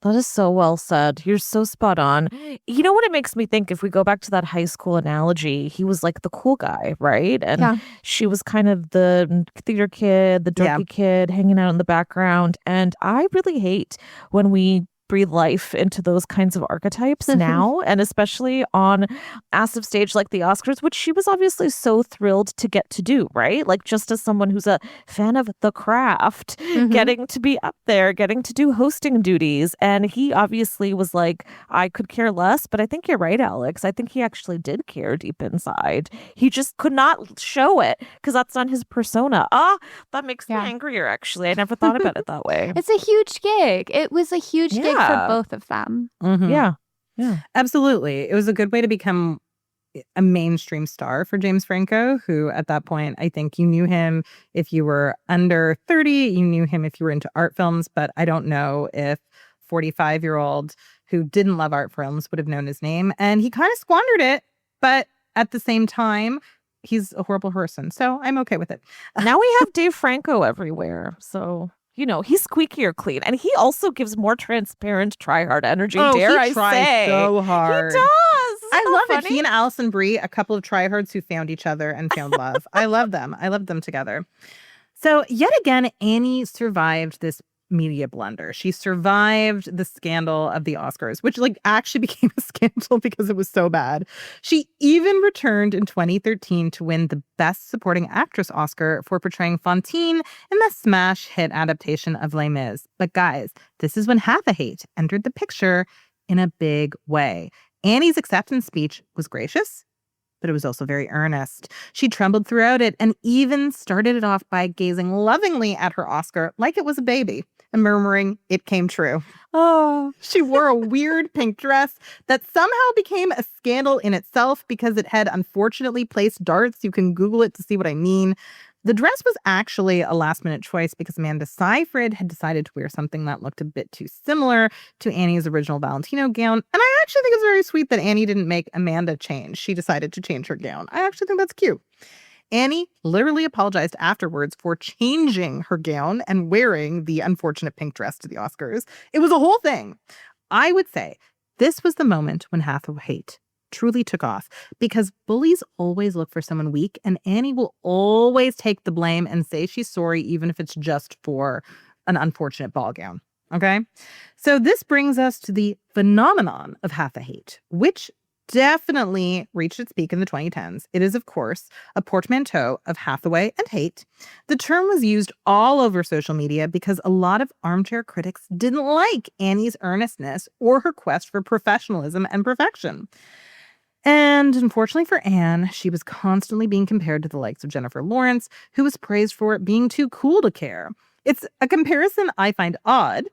Speaker 9: That is so well said. You're so spot on. You know what it makes me think? If we go back to that high school analogy, he was like the cool guy, right? And she was kind of the theater kid, the dorky kid hanging out in the background. And I really hate when we breathe life into those kinds of archetypes now, and especially on massive stage like the Oscars, which she was obviously so thrilled to get to do, right? Like just as someone who's a fan of the craft, getting to be up there, getting to do hosting duties. And he obviously was like, I could care less, but I think you're right, Alex. I think he actually did care deep inside. He just could not show it because that's not his persona. That makes me angrier, actually. I never thought about it that way.
Speaker 1: It's a huge gig. It was a huge gig for both of them.
Speaker 9: Yeah.
Speaker 11: Absolutely. It was a good way to become a mainstream star for James Franco, who at that point, I think you knew him if you were under 30, you knew him if you were into art films, but I don't know if 45-year-old who didn't love art films would have known his name. And he kind of squandered it, but at the same time, he's a horrible person. So I'm okay with it.
Speaker 9: Now we have Dave Franco everywhere. So... you know, he's squeakier clean. And he also gives more transparent, try-hard energy, dare I say.
Speaker 11: So hard.
Speaker 9: He does.
Speaker 11: I love it. He and Alison Brie, a couple of tryhards who found each other and found love. I love them. I love them together. So yet again, Annie survived this media blunder. She survived the scandal of the Oscars, which like actually became a scandal because it was so bad. She even returned in 2013 to win the Best Supporting Actress Oscar for portraying Fantine in the smash hit adaptation of Les Mis. But guys, this is when Hathaway entered the picture in a big way. Annie's acceptance speech was gracious, but it was also very earnest. She trembled throughout it and even started it off by gazing lovingly at her Oscar like it was a baby and murmuring, "It came true." Oh, she wore a weird pink dress that somehow became a scandal in itself because it had unfortunately placed darts. You can Google it to see what I mean. The dress was actually a last-minute choice because Amanda Seyfried had decided to wear something that looked a bit too similar to Annie's original Valentino gown. And I actually think it's very sweet that Annie didn't make Amanda change. She decided to change her gown. I actually think that's cute. Annie literally apologized afterwards for changing her gown and wearing the unfortunate pink dress to the Oscars. It was a whole thing. I would say this was the moment when Hathaway truly took off because bullies always look for someone weak, and Annie will always take the blame and say she's sorry, even if it's just for an unfortunate ball gown. Okay? So this brings us to the phenomenon of Hathaway, which definitely reached its peak in the 2010s. It is, of course, a portmanteau of Hathaway and hate. The term was used all over social media because a lot of armchair critics didn't like Annie's earnestness or her quest for professionalism and perfection. And unfortunately for Anne, she was constantly being compared to the likes of Jennifer Lawrence, who was praised for being too cool to care. It's a comparison I find odd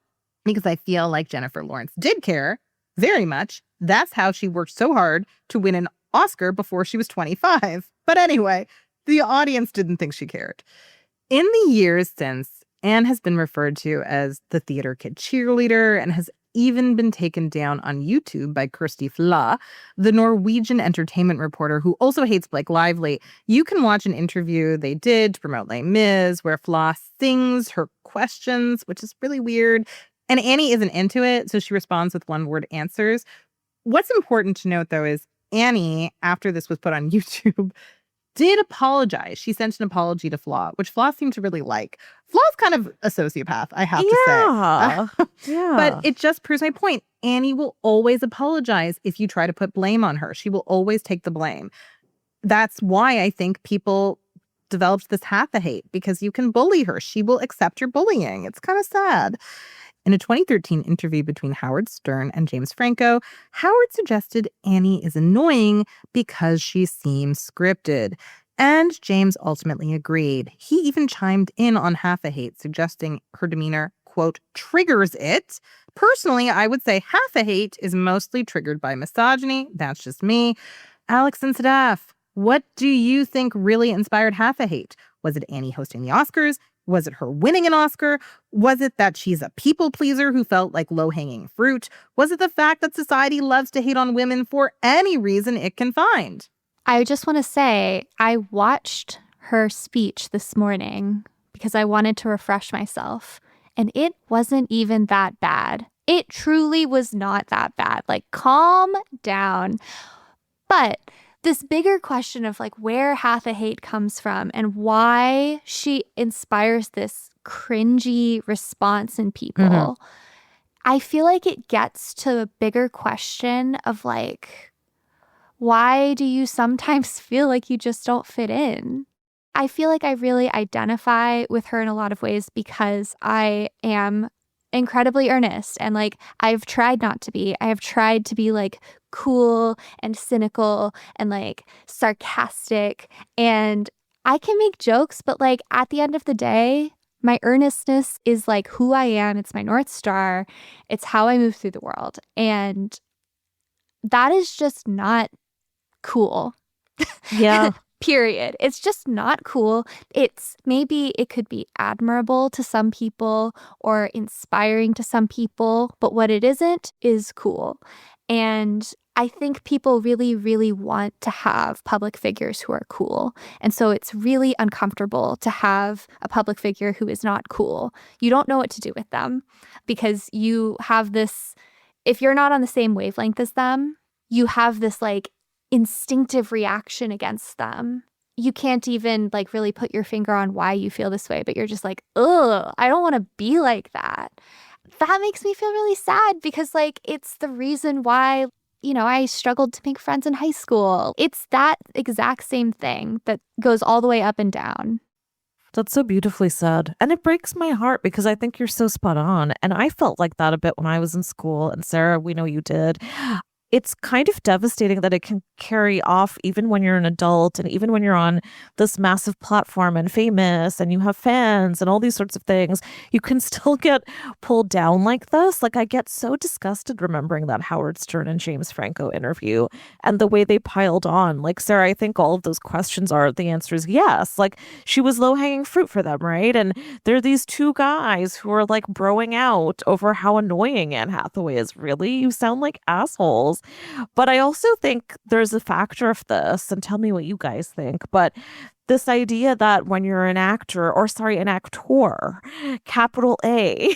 Speaker 11: because I feel like Jennifer Lawrence did care very much. That's how she worked so hard to win an Oscar before she was 25. But anyway, the audience didn't think she cared. In the years since, Anne has been referred to as the theater kid cheerleader and has even been taken down on YouTube by Kirsty Fla, the Norwegian entertainment reporter who also hates Blake Lively. You can watch an interview they did to promote Les Mis where Fla sings her questions, which is really weird. And Annie isn't into it, so she responds with one-word answers. What's important to note, though, is Annie, after this was put on YouTube, did apologize. She sent an apology to Flaw, which Flaw seemed to really like. Flaw's kind of a sociopath, I have to say.
Speaker 9: Yeah.
Speaker 11: But it just proves my point. Annie will always apologize if you try to put blame on her. She will always take the blame. That's why I think people developed this Hathaway, because you can bully her. She will accept your bullying. It's kind of sad. In a 2013 interview between Howard Stern and James Franco, Howard suggested Annie is annoying because she seems scripted. And James ultimately agreed. He even chimed in on Hathaway, suggesting her demeanor, quote, triggers it. Personally, I would say Hathaway is mostly triggered by misogyny. That's just me. Alex and Sadaf, what do you think really inspired Hathaway? Was it Annie hosting the Oscars? Was it her winning an Oscar? Was it that she's a people pleaser who felt like low-hanging fruit? Was it the fact that society loves to hate on women for any reason it can find?
Speaker 1: I just want to say I watched her speech this morning because I wanted to refresh myself, and it wasn't even that bad. It truly was not that bad. Like, calm down. But this bigger question of like where Hathaway comes from and why she inspires this cringy response in people, I feel like it gets to a bigger question of like, why do you sometimes feel like you just don't fit in? I feel like I really identify with her in a lot of ways because I am incredibly earnest and like I've tried not to be. I have tried to be like cool and cynical and like sarcastic, and I can make jokes, but like at the end of the day, my earnestness is like who I am. It's my North Star. It's how I move through the world, and that is just not cool.
Speaker 9: Yeah.
Speaker 1: Period. It's just not cool. It's maybe it could be admirable to some people or inspiring to some people, but what it isn't is cool. And I think people really, really want to have public figures who are cool. And so it's really uncomfortable to have a public figure who is not cool. You don't know what to do with them because you have this, if you're not on the same wavelength as them, you have this like instinctive reaction against them. You can't even like really put your finger on why you feel this way, but you're just like, ugh, I don't want to be like that. That makes me feel really sad because like it's the reason why, you know, I struggled to make friends in high school. It's that exact same thing that goes all the way up and down.
Speaker 9: That's so beautifully said. And it breaks my heart because I think you're so spot on. And I felt like that a bit when I was in school. And Sarah, we know you did. It's kind of devastating that it can carry off even when you're an adult and even when you're on this massive platform and famous and you have fans and all these sorts of things. You can still get pulled down like this. Like, I get so disgusted remembering that Howard Stern and James Franco interview and the way they piled on. Like, Sarah, I think all of those questions are, the answer is yes. Like, she was low-hanging fruit for them, right? And there are these two guys who are like broing out over how annoying Anne Hathaway is. Really? You sound like assholes. But I also think there's a factor of this, and tell me what you guys think, but this idea that when you're an actor, an actor, capital A,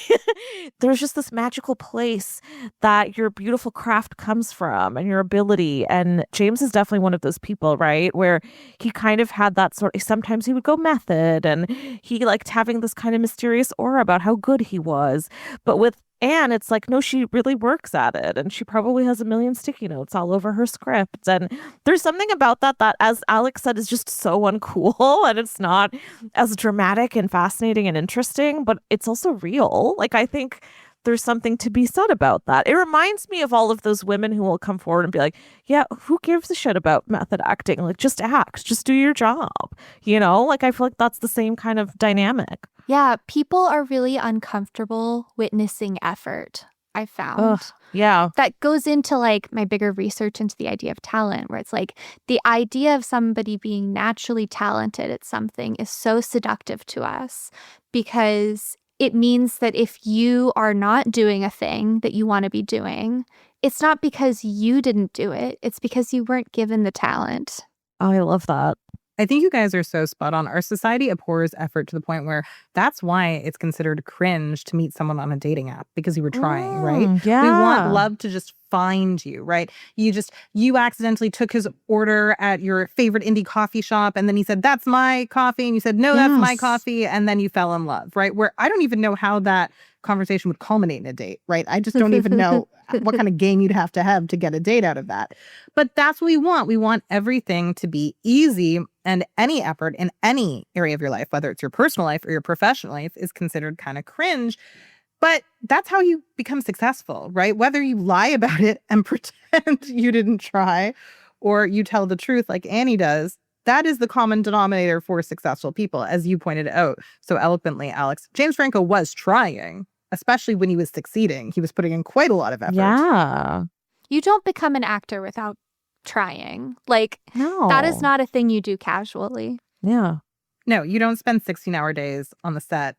Speaker 9: there's just this magical place that your beautiful craft comes from and your ability. And James is definitely one of those people, right? Where he kind of had that sometimes he would go method and he liked having this kind of mysterious aura about how good he was. But with Anne, it's like, no, she really works at it. And she probably has a million sticky notes all over her script. And there's something about that, as Alex said, is just so uncool. And it's not as dramatic and fascinating and interesting, but it's also real. Like, I think there's something to be said about that. It reminds me of all of those women who will come forward and be like, yeah, who gives a shit about method acting? Like, just act, just do your job. You know, like, I feel like that's the same kind of dynamic.
Speaker 1: Yeah, people are really uncomfortable witnessing effort, I found.
Speaker 9: Ugh, yeah.
Speaker 1: That goes into like my bigger research into the idea of talent, where it's like the idea of somebody being naturally talented at something is so seductive to us because it means that if you are not doing a thing that you want to be doing, it's not because you didn't do it. It's because you weren't given the talent.
Speaker 9: Oh, I love that.
Speaker 11: I think you guys are so spot on. Our society abhors effort to the point where that's why it's considered cringe to meet someone on a dating app because you were trying, right?
Speaker 9: Yeah.
Speaker 11: We want love to just find you, right? You accidentally took his order at your favorite indie coffee shop and then he said, that's my coffee. And you said, no, that's my coffee. And then you fell in love, right? Where I don't even know how that conversation would culminate in a date, right? I just don't even know what kind of game you'd have to get a date out of that. But that's what we want. We want everything to be easy, and any effort in any area of your life, whether it's your personal life or your professional life, is considered kind of cringe. But that's how you become successful, right? Whether you lie about it and pretend you didn't try, or you tell the truth like Annie does, that is the common denominator for successful people, as you pointed out so eloquently, Alex. James Franco was trying, especially when he was succeeding. He was putting in quite a lot of effort.
Speaker 9: Yeah.
Speaker 1: You don't become an actor without trying. Like,
Speaker 9: No.
Speaker 1: that is not a thing you do casually.
Speaker 9: Yeah.
Speaker 11: No, you don't spend 16-hour days on the set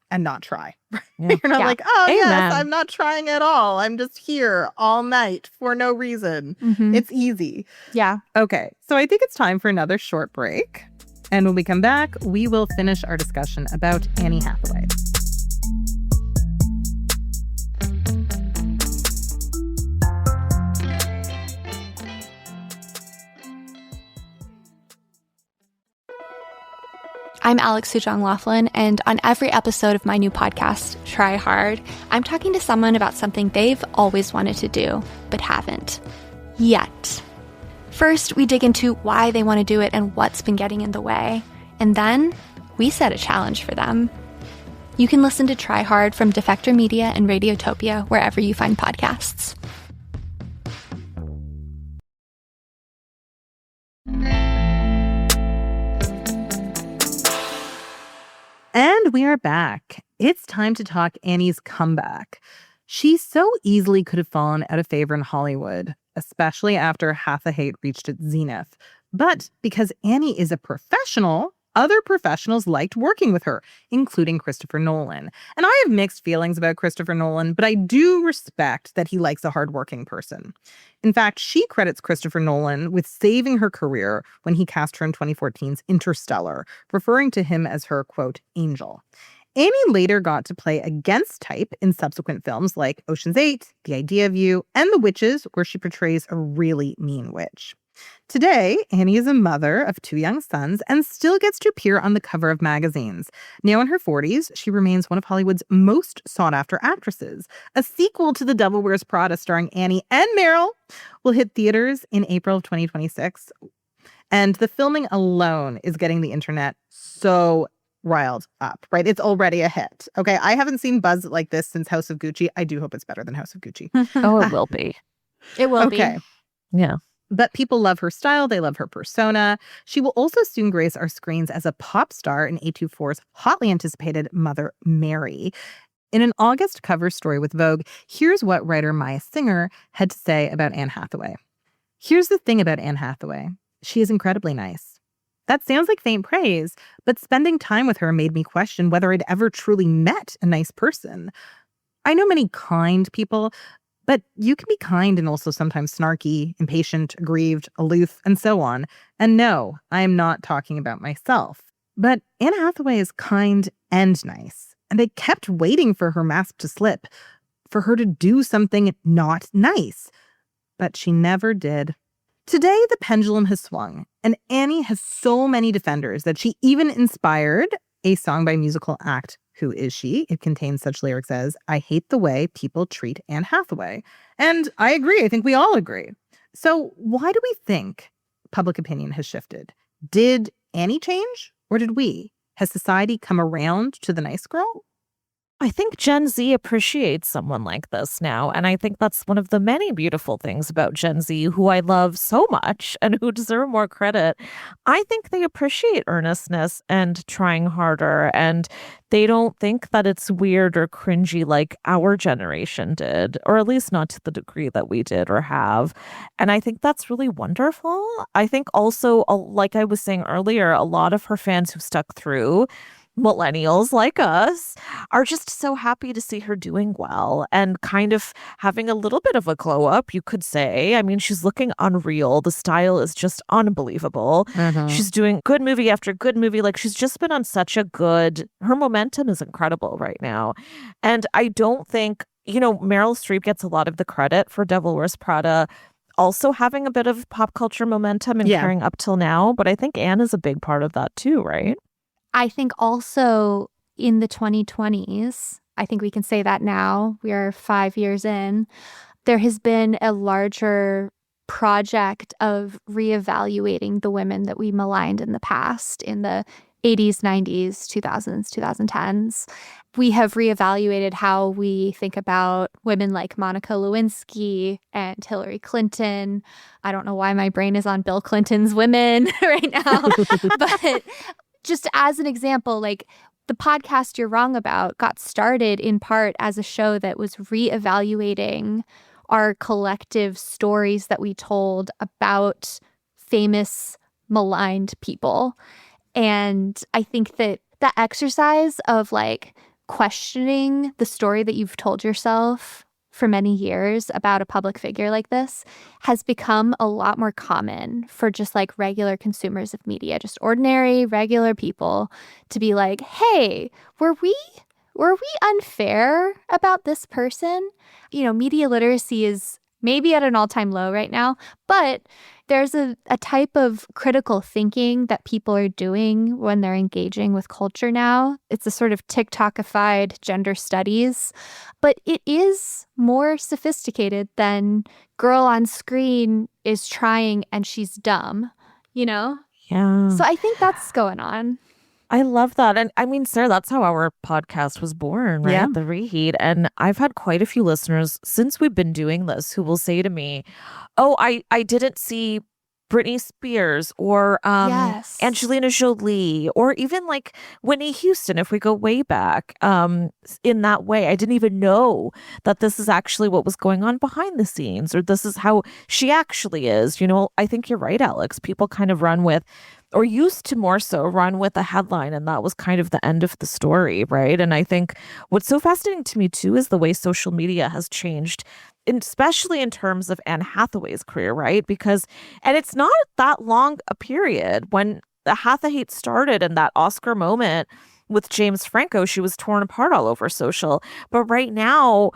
Speaker 11: and not try.
Speaker 9: Yeah.
Speaker 11: You're not
Speaker 1: Yeah.
Speaker 11: like, oh,
Speaker 9: Amen.
Speaker 11: yes, I'm not trying at all. I'm just here all night for no reason.
Speaker 1: Mhm.
Speaker 11: It's easy.
Speaker 1: Yeah.
Speaker 11: Okay, so I think it's time for another short break. And when we come back, we will finish our discussion about Anne Hathaway.
Speaker 1: I'm Alex Sujong Laughlin, and on every episode of my new podcast, Try Hard, I'm talking to someone about something they've always wanted to do, but haven't. Yet. First, we dig into why they want to do it and what's been getting in the way. And then, we set a challenge for them. You can listen to Try Hard from Defector Media and Radiotopia wherever you find podcasts.
Speaker 11: And we are back. It's time to talk Annie's comeback. She so easily could have fallen out of favor in Hollywood, especially after Hathaway reached its zenith. But because Annie is a professional, other professionals liked working with her, including Christopher Nolan. And I have mixed feelings about Christopher Nolan, but I do respect that he likes a hardworking person. In fact, she credits Christopher Nolan with saving her career when he cast her in 2014's Interstellar, referring to him as her, quote, angel. Annie later got to play against type in subsequent films like Ocean's 8, The Idea of You, and The Witches, where she portrays a really mean witch. Today, Annie is a mother of 2 young sons and still gets to appear on the cover of magazines. Now in her 40s, she remains one of Hollywood's most sought-after actresses. A sequel to The Devil Wears Prada starring Annie and Meryl will hit theaters in April of 2026. And the filming alone is getting the internet so riled up, right? It's already a hit. Okay, I haven't seen buzz like this since House of Gucci. I do hope it's better than House of Gucci.
Speaker 9: Oh, it will be.
Speaker 1: It will be.
Speaker 11: Okay.
Speaker 9: Yeah.
Speaker 11: But people love her style. They love her persona. She will also soon grace our screens as a pop star in A24's hotly anticipated Mother Mary. In an August cover story with Vogue, here's what writer Maya Singer had to say about Anne Hathaway. Here's the thing about Anne Hathaway. She is incredibly nice. That sounds like faint praise, but spending time with her made me question whether I'd ever truly met a nice person. I know many kind people, but you can be kind and also sometimes snarky, impatient, aggrieved, aloof, and so on. And no, I am not talking about myself. But Anne Hathaway is kind and nice. And I kept waiting for her mask to slip, for her to do something not nice. But she never did. Today, the pendulum has swung, and Annie has so many defenders that she even inspired a song by musical act Who is she? It contains such lyrics as, I hate the way people treat Anne Hathaway. And I agree. I think we all agree. So why do we think public opinion has shifted? Did Annie change or did we? Has society come around to the nice girl?
Speaker 9: I think Gen Z appreciates someone like this now. And I think that's one of the many beautiful things about Gen Z, who I love so much and who deserve more credit. I think they appreciate earnestness and trying harder. And they don't think that it's weird or cringy like our generation did, or at least not to the degree that we did or have. And I think that's really wonderful. I think also, like I was saying earlier, a lot of her fans who stuck through, millennials like us, are just so happy to see her doing well and kind of having a little bit of a glow up, you could say. I mean, she's looking unreal. The style is just unbelievable. She's doing good movie after good movie. Like, she's just been on such a good, her momentum is incredible right now. And I don't think, Meryl Streep gets a lot of the credit for Devil Wears Prada also having a bit of pop culture momentum and carrying up till now. But I think Anne is a big part of that too, right?
Speaker 1: I think also in the 2020s, I think we can say that now, we are 5 years in, there has been a larger project of reevaluating the women that we maligned in the past, in the 80s, 90s, 2000s, 2010s. We have reevaluated how we think about women like Monica Lewinsky and Hillary Clinton. I don't know why my brain is on Bill Clinton's women right now, but just as an example, like the podcast You're Wrong About got started in part as a show that was reevaluating our collective stories that we told about famous maligned people. And I think that the exercise of like questioning the story that you've told yourself for many years about a public figure like this has become a lot more common for just like regular consumers of media, just ordinary, regular people to be like, hey, were we unfair about this person? Media literacy is maybe at an all-time low right now, but there's a type of critical thinking that people are doing when they're engaging with culture now. It's a sort of TikTokified gender studies, but it is more sophisticated than girl on screen is trying and she's dumb,
Speaker 9: Yeah.
Speaker 1: So I think that's going on.
Speaker 9: I love that. And I mean, Sarah, that's how our podcast was born, right?
Speaker 11: Yeah.
Speaker 9: The Reheat. And I've had quite a few listeners since we've been doing this who will say to me, oh, I didn't see Britney Spears or
Speaker 1: Yes.
Speaker 9: Angelina Jolie or even like Whitney Houston, if we go way back in that way. I didn't even know that this is actually what was going on behind the scenes, or this is how she actually is. I think you're right, Alex. People kind of run with, or used to more so run with a headline, and that was kind of the end of the story, right? And I think what's so fascinating to me too is the way social media has changed, especially in terms of Anne Hathaway's career, right? And it's not that long a period when the Hathaway started and that Oscar moment with James Franco, she was torn apart all over social. But right now,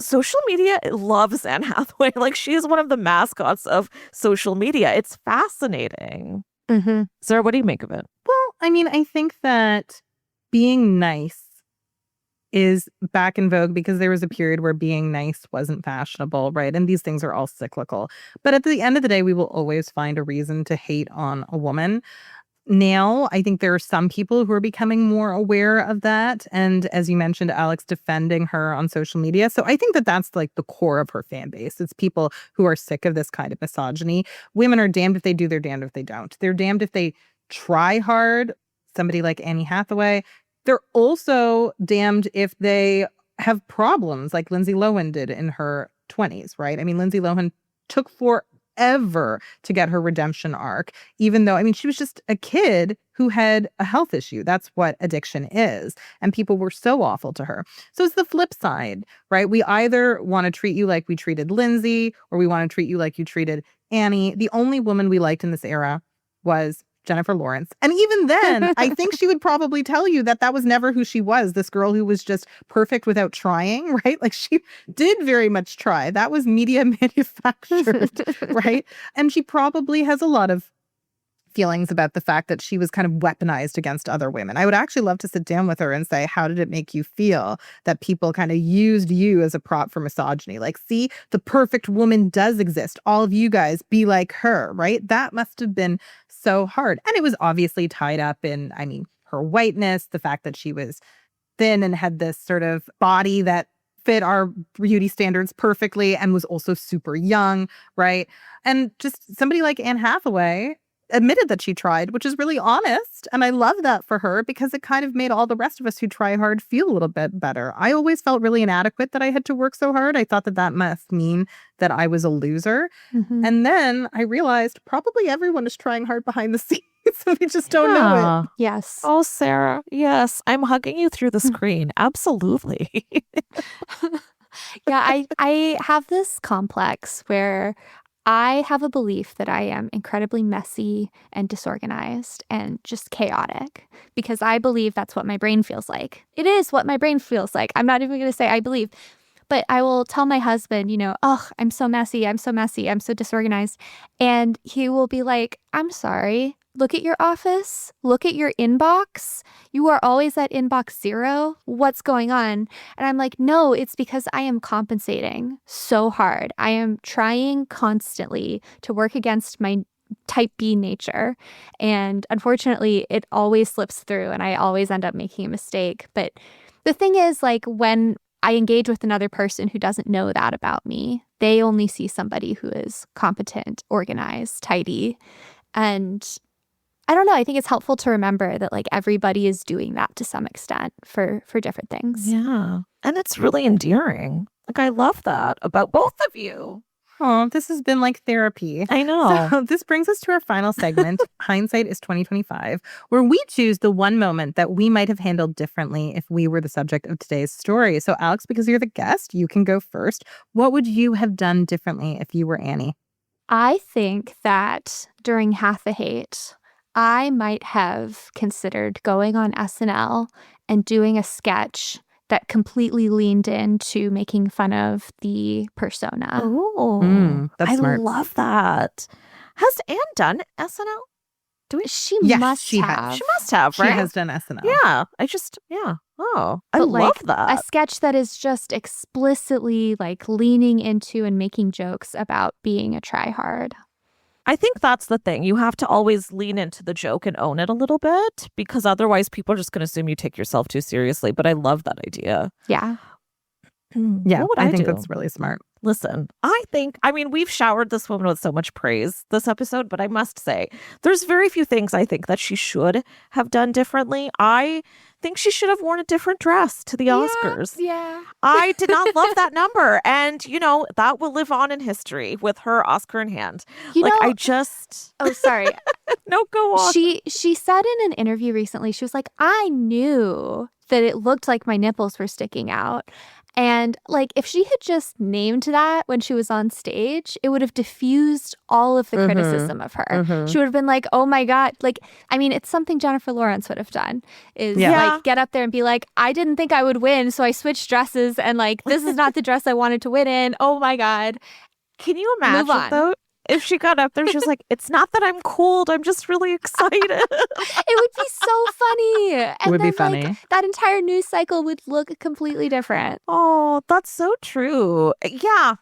Speaker 9: social media loves Anne Hathaway. Like, she is one of the mascots of social media. It's fascinating.
Speaker 1: Mm-hmm.
Speaker 9: Sarah, what do you make of it?
Speaker 11: Well, I mean, I think that being nice is back in vogue because there was a period where being nice wasn't fashionable, right? And these things are all cyclical. But at the end of the day, we will always find a reason to hate on a woman. Now, I think there are some people who are becoming more aware of that. And as you mentioned, Alex, defending her on social media. So I think that that's like the core of her fan base. It's people who are sick of this kind of misogyny. Women are damned if they do, they're damned if they don't. They're damned if they try hard. Somebody like Anne Hathaway. They're also damned if they have problems like Lindsay Lohan did in her 20s, right? I mean, Lindsay Lohan took forever to get her redemption arc, even though, I mean, she was just a kid who had a health issue. That's what addiction is. And people were so awful to her. So it's the flip side, right? We either want to treat you like we treated Lindsay, or we want to treat you like you treated Annie. The only woman we liked in this era was Jennifer Lawrence. And even then, I think she would probably tell you that that was never who she was, this girl who was just perfect without trying, right? Like, she did very much try. That was media manufactured, right? And she probably has a lot of feelings about the fact that she was kind of weaponized against other women. I would actually love to sit down with her and say, how did it make you feel that people kind of used you as a prop for misogyny? Like, see, the perfect woman does exist. All of you guys be like her, right? That must have been so hard. And it was obviously tied up in, I mean, her whiteness, the fact that she was thin and had this sort of body that fit our beauty standards perfectly and was also super young, right? And just somebody like Anne Hathaway admitted that she tried, which is really honest. And I love that for her because it kind of made all the rest of us who try hard feel a little bit better. I always felt really inadequate that I had to work so hard. I thought that that must mean that I was a loser.
Speaker 1: Mm-hmm.
Speaker 11: And then I realized probably everyone is trying hard behind the scenes. So we just don't know it.
Speaker 1: Yes.
Speaker 9: Oh, Sarah. Yes. I'm hugging you through the screen. Absolutely.
Speaker 1: Yeah, I have this complex where I have a belief that I am incredibly messy and disorganized and just chaotic because I believe that's what my brain feels like. It is what my brain feels like. I'm not even going to say I believe. But I will tell my husband, oh, I'm so messy. I'm so messy. I'm so disorganized. And he will be like, I'm sorry. Look at your office. Look at your inbox. You are always at inbox 0. What's going on? And I'm like, no, it's because I am compensating so hard. I am trying constantly to work against my type B nature. And unfortunately, it always slips through and I always end up making a mistake. But the thing is, like, when I engage with another person who doesn't know that about me, they only see somebody who is competent, organized, tidy. And I don't know. I think it's helpful to remember that like everybody is doing that to some extent for different things.
Speaker 9: Yeah. And it's really endearing. Like, I love that about both of you.
Speaker 11: Oh, this has been like therapy.
Speaker 9: I know.
Speaker 11: So this brings us to our final segment, Hindsight is 2025, where we choose the one moment that we might have handled differently if we were the subject of today's story. So Alex, because you're the guest, you can go first. What would you have done differently if you were Annie?
Speaker 1: I think that during Hathaway, I might have considered going on SNL and doing a sketch that completely leaned into making fun of the persona.
Speaker 9: Oh,
Speaker 11: that's smart.
Speaker 9: I love that. Has Anne done SNL?
Speaker 1: She
Speaker 11: Yes,
Speaker 1: must
Speaker 11: she
Speaker 1: have.
Speaker 11: has.
Speaker 9: She must have, right?
Speaker 11: She has done SNL.
Speaker 9: Yeah. Oh, I
Speaker 1: But,
Speaker 9: love
Speaker 1: like,
Speaker 9: that.
Speaker 1: A sketch that is just explicitly like leaning into and making jokes about being a tryhard.
Speaker 9: I think that's the thing. You have to always lean into the joke and own it a little bit because otherwise people are just going to assume you take yourself too seriously. But I love that idea.
Speaker 1: Yeah.
Speaker 11: Yeah,
Speaker 9: What would
Speaker 11: I think
Speaker 9: do?
Speaker 11: that's really smart.
Speaker 9: Listen, we've showered this woman with so much praise this episode, but I must say, there's very few things I think that she should have done differently. I think she should have worn a different dress to the Oscars.
Speaker 1: Yeah.
Speaker 9: I did not love that number. And, that will live on in history with her Oscar in hand.
Speaker 1: Oh, sorry.
Speaker 9: No, go on.
Speaker 1: She said in an interview recently, she was like, I knew that it looked like my nipples were sticking out. And like, if she had just named that when she was on stage, it would have diffused all of the criticism of her. She would have been like, oh my God. Like, I mean, it's something Jennifer Lawrence would have done is like get up there and be like, I didn't think I would win. So I switched dresses and like, this is not the dress I wanted to win in. Oh my God.
Speaker 9: Can you imagine though? If she got up there, she was like, it's not that I'm cold. I'm just really excited.
Speaker 1: It would be so funny. And
Speaker 11: It would be
Speaker 1: then,
Speaker 11: funny.
Speaker 1: Like, that entire news cycle would look completely different.
Speaker 9: Oh, that's so true. Yeah,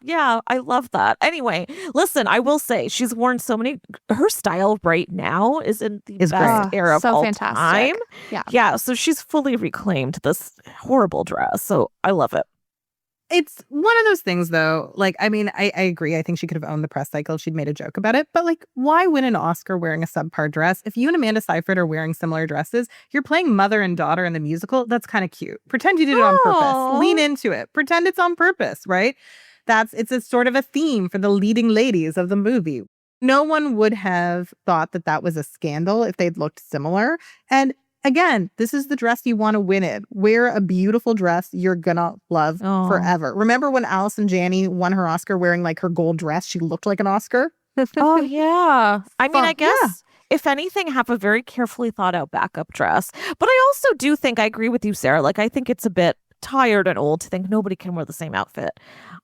Speaker 9: I love that. Anyway, listen, I will say she's worn so many. Her style right now is in the best
Speaker 11: great.
Speaker 9: era of
Speaker 1: So
Speaker 9: all
Speaker 1: fantastic.
Speaker 9: time. Yeah. So she's fully reclaimed this horrible dress. So I love it.
Speaker 11: It's one of those things, though. Like, I mean, I agree. I think she could have owned the press cycle. She'd made a joke about it. But, like, why win an Oscar wearing a subpar dress? If you and Amanda Seyfried are wearing similar dresses, you're playing mother and daughter in the musical. That's kind of cute. Pretend you did it on purpose. Lean into it. Pretend it's on purpose, right? It's a sort of a theme for the leading ladies of the movie. No one would have thought that that was a scandal if they'd looked similar. And again, this is the dress you want to win in. Wear a beautiful dress you're gonna love forever. Remember when Allison Janney won her Oscar wearing like her gold dress? She looked like an Oscar.
Speaker 9: Oh, yeah. I mean, I guess
Speaker 11: Yeah.
Speaker 9: if anything, have a very carefully thought out backup dress. But I also do think I agree with you, Sarah. Like, I think it's a bit tired and old to think nobody can wear the same outfit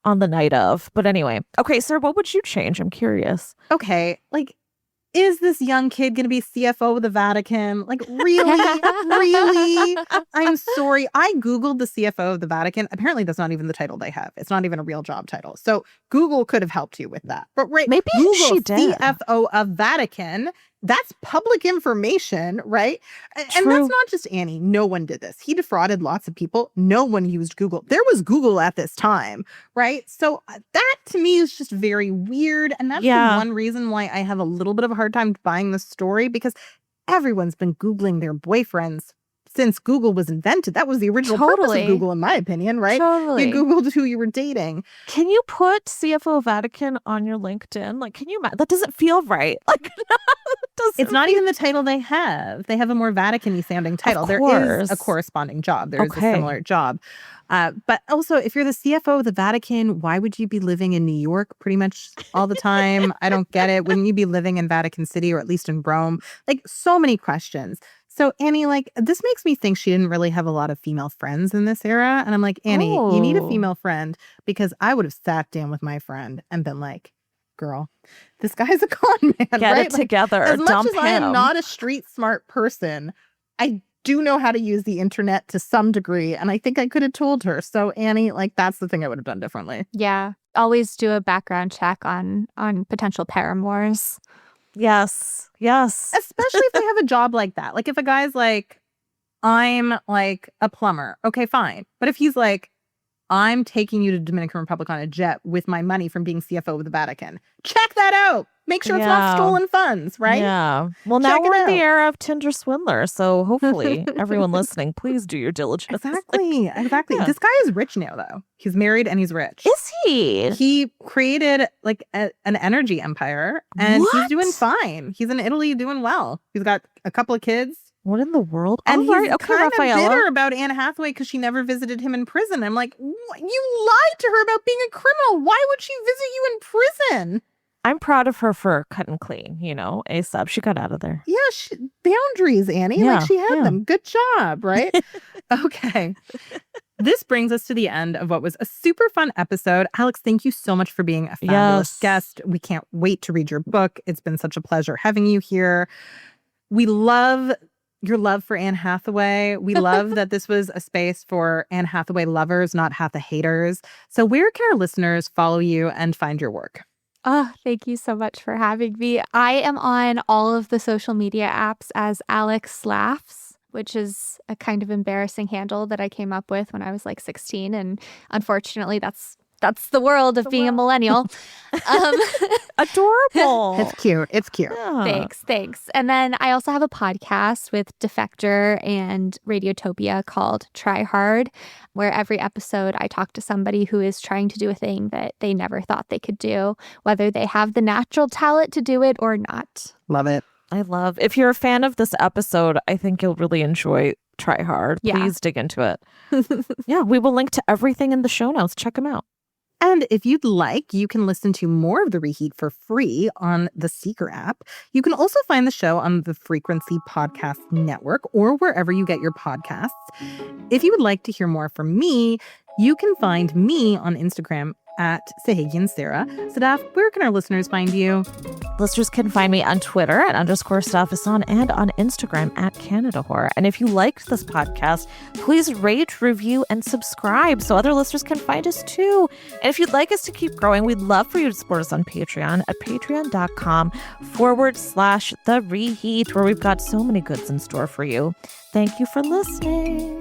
Speaker 9: on the night of. But anyway, okay, Sarah, what would you change? I'm curious.
Speaker 11: Okay, like is this young kid going to be CFO of the Vatican? Like, really? Really? I'm sorry. I Googled the CFO of the Vatican. Apparently, that's not even the title they have. It's not even a real job title. So Google could have helped you with that. But
Speaker 9: Maybe
Speaker 11: Google
Speaker 9: she did.
Speaker 11: CFO of Vatican. That's public information, right? And that's not just Annie. No one did this. He defrauded lots of people. No one used Google. There was Google at this time, right? So that to me is just very weird. And that's the one reason why I have a little bit of a hard time buying this story, because everyone's been Googling their boyfriends since Google was invented. That was the original purpose of Google, in my opinion, right?
Speaker 9: Totally.
Speaker 11: You Googled who you were dating.
Speaker 9: Can you put CFO Vatican on your LinkedIn? Like, can you? That doesn't feel right. Like,
Speaker 11: it's not even the title they have. They have a more Vatican-y sounding title. There is a corresponding job. There is a similar job. But also, if you're the CFO of the Vatican, why would you be living in New York pretty much all the time? I don't get it. Wouldn't you be living in Vatican City, or at least in Rome? Like, so many questions. So Annie, like, this makes me think she didn't really have a lot of female friends in this era. And I'm like, Annie, you need a female friend, because I would have sat down with my friend and been like, girl, this guy's a con man.
Speaker 9: Get it together.
Speaker 11: As much
Speaker 9: Dump
Speaker 11: as I am
Speaker 9: him.
Speaker 11: not a street smart person, I do know how to use the internet to some degree. And I think I could have told her. So Annie, like, that's the thing I would have done differently.
Speaker 1: Yeah. Always do a background check on potential paramours.
Speaker 9: Yes.
Speaker 11: Especially if they have a job like that. Like, if a guy's like, I'm like a plumber. Okay, fine. But if he's like, I'm taking you to Dominican Republic on a jet with my money from being CFO of the Vatican. Check that out. Make sure it's not stolen funds, right?
Speaker 9: Yeah. Well, now we're in the era of Tinder swindlers. So hopefully everyone listening, please do your diligence.
Speaker 11: Exactly. Yeah. This guy is rich now, though. He's married and he's rich.
Speaker 9: Is he?
Speaker 11: He created like an energy empire, and he's doing fine. He's in Italy doing well. He's got a couple of kids.
Speaker 9: What in the world?
Speaker 11: And he's kind of
Speaker 9: Rafaela.
Speaker 11: bitter about Anne Hathaway because she never visited him in prison. I'm like, you lied to her about being a criminal. Why would she visit you in prison?
Speaker 9: I'm proud of her for cutting clean, ASAP. She got out of there.
Speaker 11: Yeah, boundaries, Annie.
Speaker 9: Yeah,
Speaker 11: like, she had them. Good job, right? Okay. This brings us to the end of what was a super fun episode. Alex, thank you so much for being a fabulous guest. We can't wait to read your book. It's been such a pleasure having you here. We love your love for Anne Hathaway. We love that this was a space for Anne Hathaway lovers, not haters. So where can our listeners follow you and find your work?
Speaker 1: Oh, thank you so much for having me. I am on all of the social media apps as Alex Laughs, which is a kind of embarrassing handle that I came up with when I was like 16. And unfortunately, that's the world of being a millennial.
Speaker 9: Adorable.
Speaker 11: It's cute.
Speaker 1: Yeah. Thanks. And then I also have a podcast with Defector and Radiotopia called Try Hard, where every episode I talk to somebody who is trying to do a thing that they never thought they could do, whether they have the natural talent to do it or not.
Speaker 11: Love it.
Speaker 9: If you're a fan of this episode, I think you'll really enjoy Try Hard.
Speaker 1: Yeah.
Speaker 9: Please dig into it. Yeah, we will link to everything in the show notes. Check them out.
Speaker 11: And if you'd like, you can listen to more of The Reheat for free on the Seeker app. You can also find the show on the Frequency Podcast Network or wherever you get your podcasts. If you would like to hear more from me, you can find me on Instagram at Sahagian Sarah. Sadaf, where can our listeners find you?
Speaker 9: Listeners can find me on Twitter at _Staffason and on Instagram at Canada Horror. And if you liked this podcast, please rate, review, and subscribe so other listeners can find us too. And if you'd like us to keep growing, we'd love for you to support us on Patreon at patreon.com/The Reheat, where we've got so many goods in store for you. Thank you for listening.